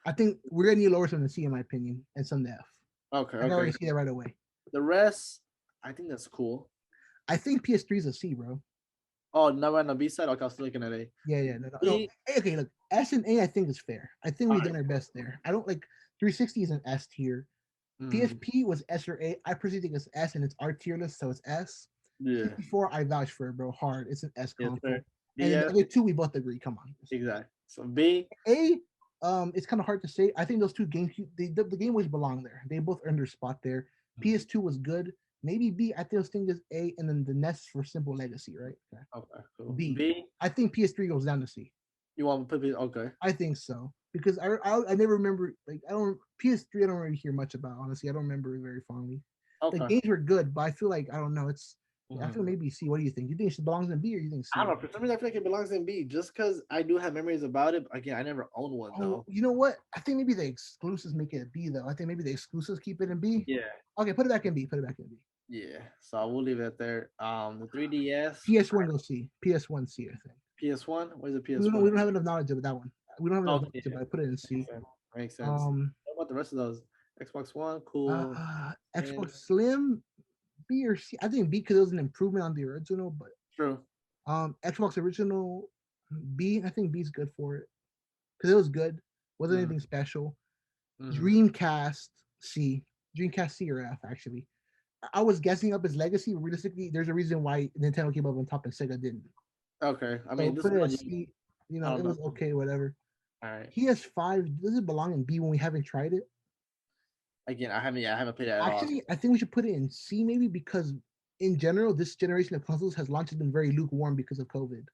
I think we're gonna need lower some to C, in my opinion, and some to F. Okay. I can already see that right away. The rest, I think that's cool. I think PS3 is a C, bro. Oh, never on the B side. Okay, I was still looking at A. Yeah. No. B. Okay, look, S and A, I think is fair. I think All we've right. done our best there. I don't like 360 is an S tier. Mm, PSP was S or A. I personally think it's S, and it's our tier list, so it's S. yeah. 64, I vouch for it, bro. Hard. It's an S Yes, sir. console. And then the BS. other two, we both agree. Come on. Exactly. So B. A, it's kind of hard to say. I think those two GameCube, the Game Boys belong there. They both earned their spot there. PS2 was good. Maybe B. I think those things is A, and then the NES for Simple Legacy, right? Okay. Okay, cool. B. B. I think PS3 goes down to C. You want to put B? Okay. I think so because I never remember like I don't PS3. I don't really hear much about, honestly. I don't remember it very fondly. The Okay. games were good, but I feel like I don't know. It's I feel Mhm. maybe C. What do you think? You think it belongs in B or you think C? I don't know. For some reason, I feel like it belongs in B just because I do have memories about it. But again, I never owned one Oh, though. you know what? I think maybe the exclusives make it a B though. I think maybe the exclusives keep it in B. Yeah. Okay, put it back in B. Put it back in B. Yeah. So I will leave it there. The 3DS, PS1 go C. PS1 C. I think. PS1. Where's the We PS1? don't have enough knowledge of that one. We don't have enough Okay. knowledge about it. Put it in Makes C. sense. Makes sense. Um, What about the rest of those? Xbox One, cool. And Xbox Slim B or C. I think B because it was an improvement on the original, but true. Xbox original B. I think B's good for it because it was good. Wasn't Mm, anything special. mhm. Dreamcast C. Dreamcast C or F actually. I was guessing up his legacy, but realistically, there's a reason why Nintendo came up on top and Sega didn't. Okay. I So mean, this put is it one as you. C. You I know, don't it know. was okay, whatever. All right. PS5 does it belong in B when we haven't tried it? Again, I haven't. Yeah, I haven't played it at all. Actually, I think we should put it in C maybe because in general, this generation of consoles has launched been very lukewarm because of COVID.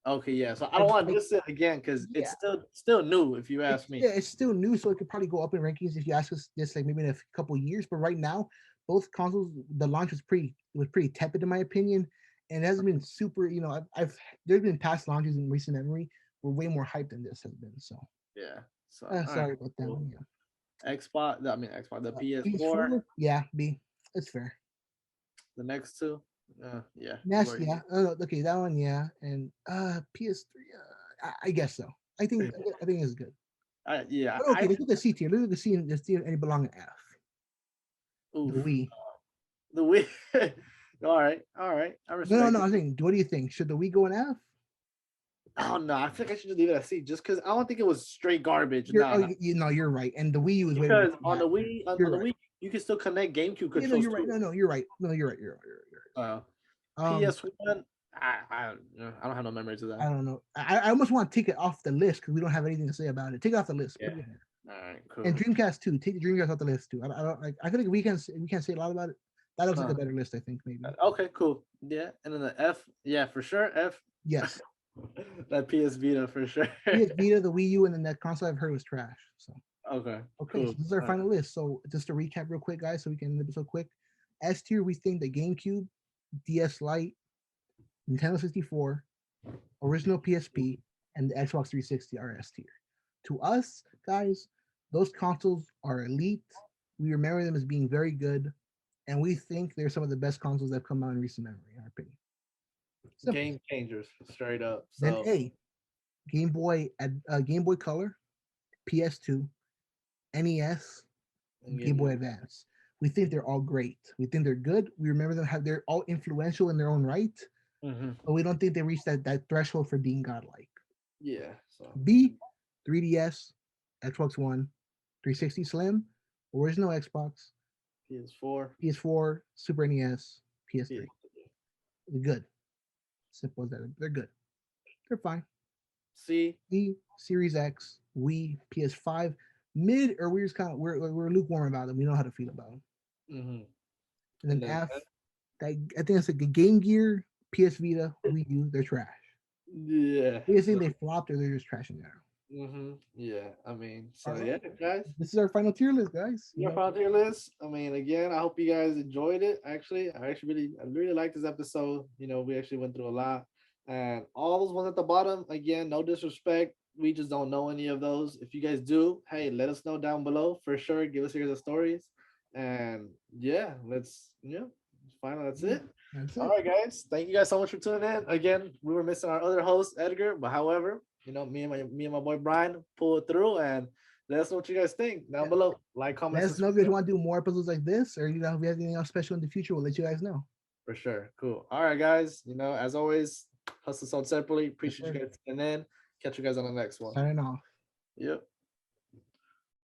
Okay, yeah. So I don't Like, want to like diss it again because it's yeah, still new. If you it's ask me. yeah, it's still new, so it could probably go up in rankings if you ask us this like maybe in a couple years. But right now, both consoles, the launch was pretty tepid in my opinion, and it hasn't been super. You know, I've there's been past launches in recent memory were way more hyped than this has been. So Yeah. So all right. sorry about that Cool. one. Yeah, Xbox. I mean Xbox. The PS4. PS4, yeah, B, it's fair. The next two. Yeah. You NES, were. yeah. Oh, no, okay, that one, yeah, and PS3, I guess so. I think it's good. Yeah. But okay, look at the C tier. Look at the C and see any belong in F. The Oof. Wii. The Wii. All right. All right. I No. respect I it. think. What do you think? Should the Wii go in F? Oh no, I think I should just leave it at C just because I don't think it was straight garbage. You're No, oh no. you know you're right. And the Wii U is way more Because fun to on the have. Wii, You're on the right. Wii, you can still connect GameCube Yeah, no, controls you're right. too. No, you're right. No, you're right. You're Uh, right. PS1, I don't have no memories of that. I don't know. I almost want to take it off the list because we don't have anything to say about it. Take it off the list. Yeah. Put it in there. All right. And Cool. Dreamcast too. Take the Dreamcast off the list too. I don't like. I feel like we can't say a lot about it. That looks like a Uh, better list. I think maybe. okay. Cool. Yeah. And then the F. Yeah, for sure. F. Yes. That PS Vita for sure. PS Vita, the Wii U, and then that console I've heard was trash. So Okay. okay, so Cool. this is our All right. final list. So just to recap real quick, guys, so we can end the episode quick. S tier, we think the GameCube, DS Lite, Nintendo 64, original PSP, and the Xbox 360 are S tier. To us, guys, those consoles are elite. We remember them as being very good, and we think they're some of the best consoles that have come out in recent memory, in our opinion. Simple. Game changers, straight up. Then So A, Game Boy Color, PS2, NES, and Game Game Boy Boy. Advance. We think they're all great. We think they're good. We remember them have they're all influential in their own right, Hmm. but we don't think they reached that threshold for being godlike. Yeah. So B, 3DS, Xbox One, 360 Slim, original Xbox, PS4. PS4, Super NES, PS3. PS. They're good. Simple as that. They're good. They're fine. C. E, Series X, Wii, PS5, mid or we're just kind of we're lukewarm about them. We know how to feel about them. Hmm. And then And then F, I think it's like a Game Gear, PS Vita, Wii U. They're trash. yeah. We just So think they flopped or they're just trash in general. yeah. I mean, All so right, yeah, guys. this is our final tier list, guys. You Your know, frontier list. I mean, again, I hope you guys enjoyed it. Actually, I really like this episode. You know, we actually went through a lot, and all those ones at the bottom. Again, no disrespect. We just don't know any of those. If you guys do, hey, let us know down below for sure. Give us your stories, and yeah, final. That's it. that's All it. right, guys. Thank you guys so much for tuning in. Again, we were missing our other host, Edgar, but however, me and my boy Brian pulled through, and let us know what you guys think down Yeah. below. Like, comment, Let us know if you subscribe. want to do more episodes like this, or you know, if we have anything else special in the future, we'll let you guys know. For sure. Cool. All right, guys. As always, Hustle sold separately. Yes, Appreciate you sir. guys tuning in. Catch you guys on the next one. Signing off. Yep.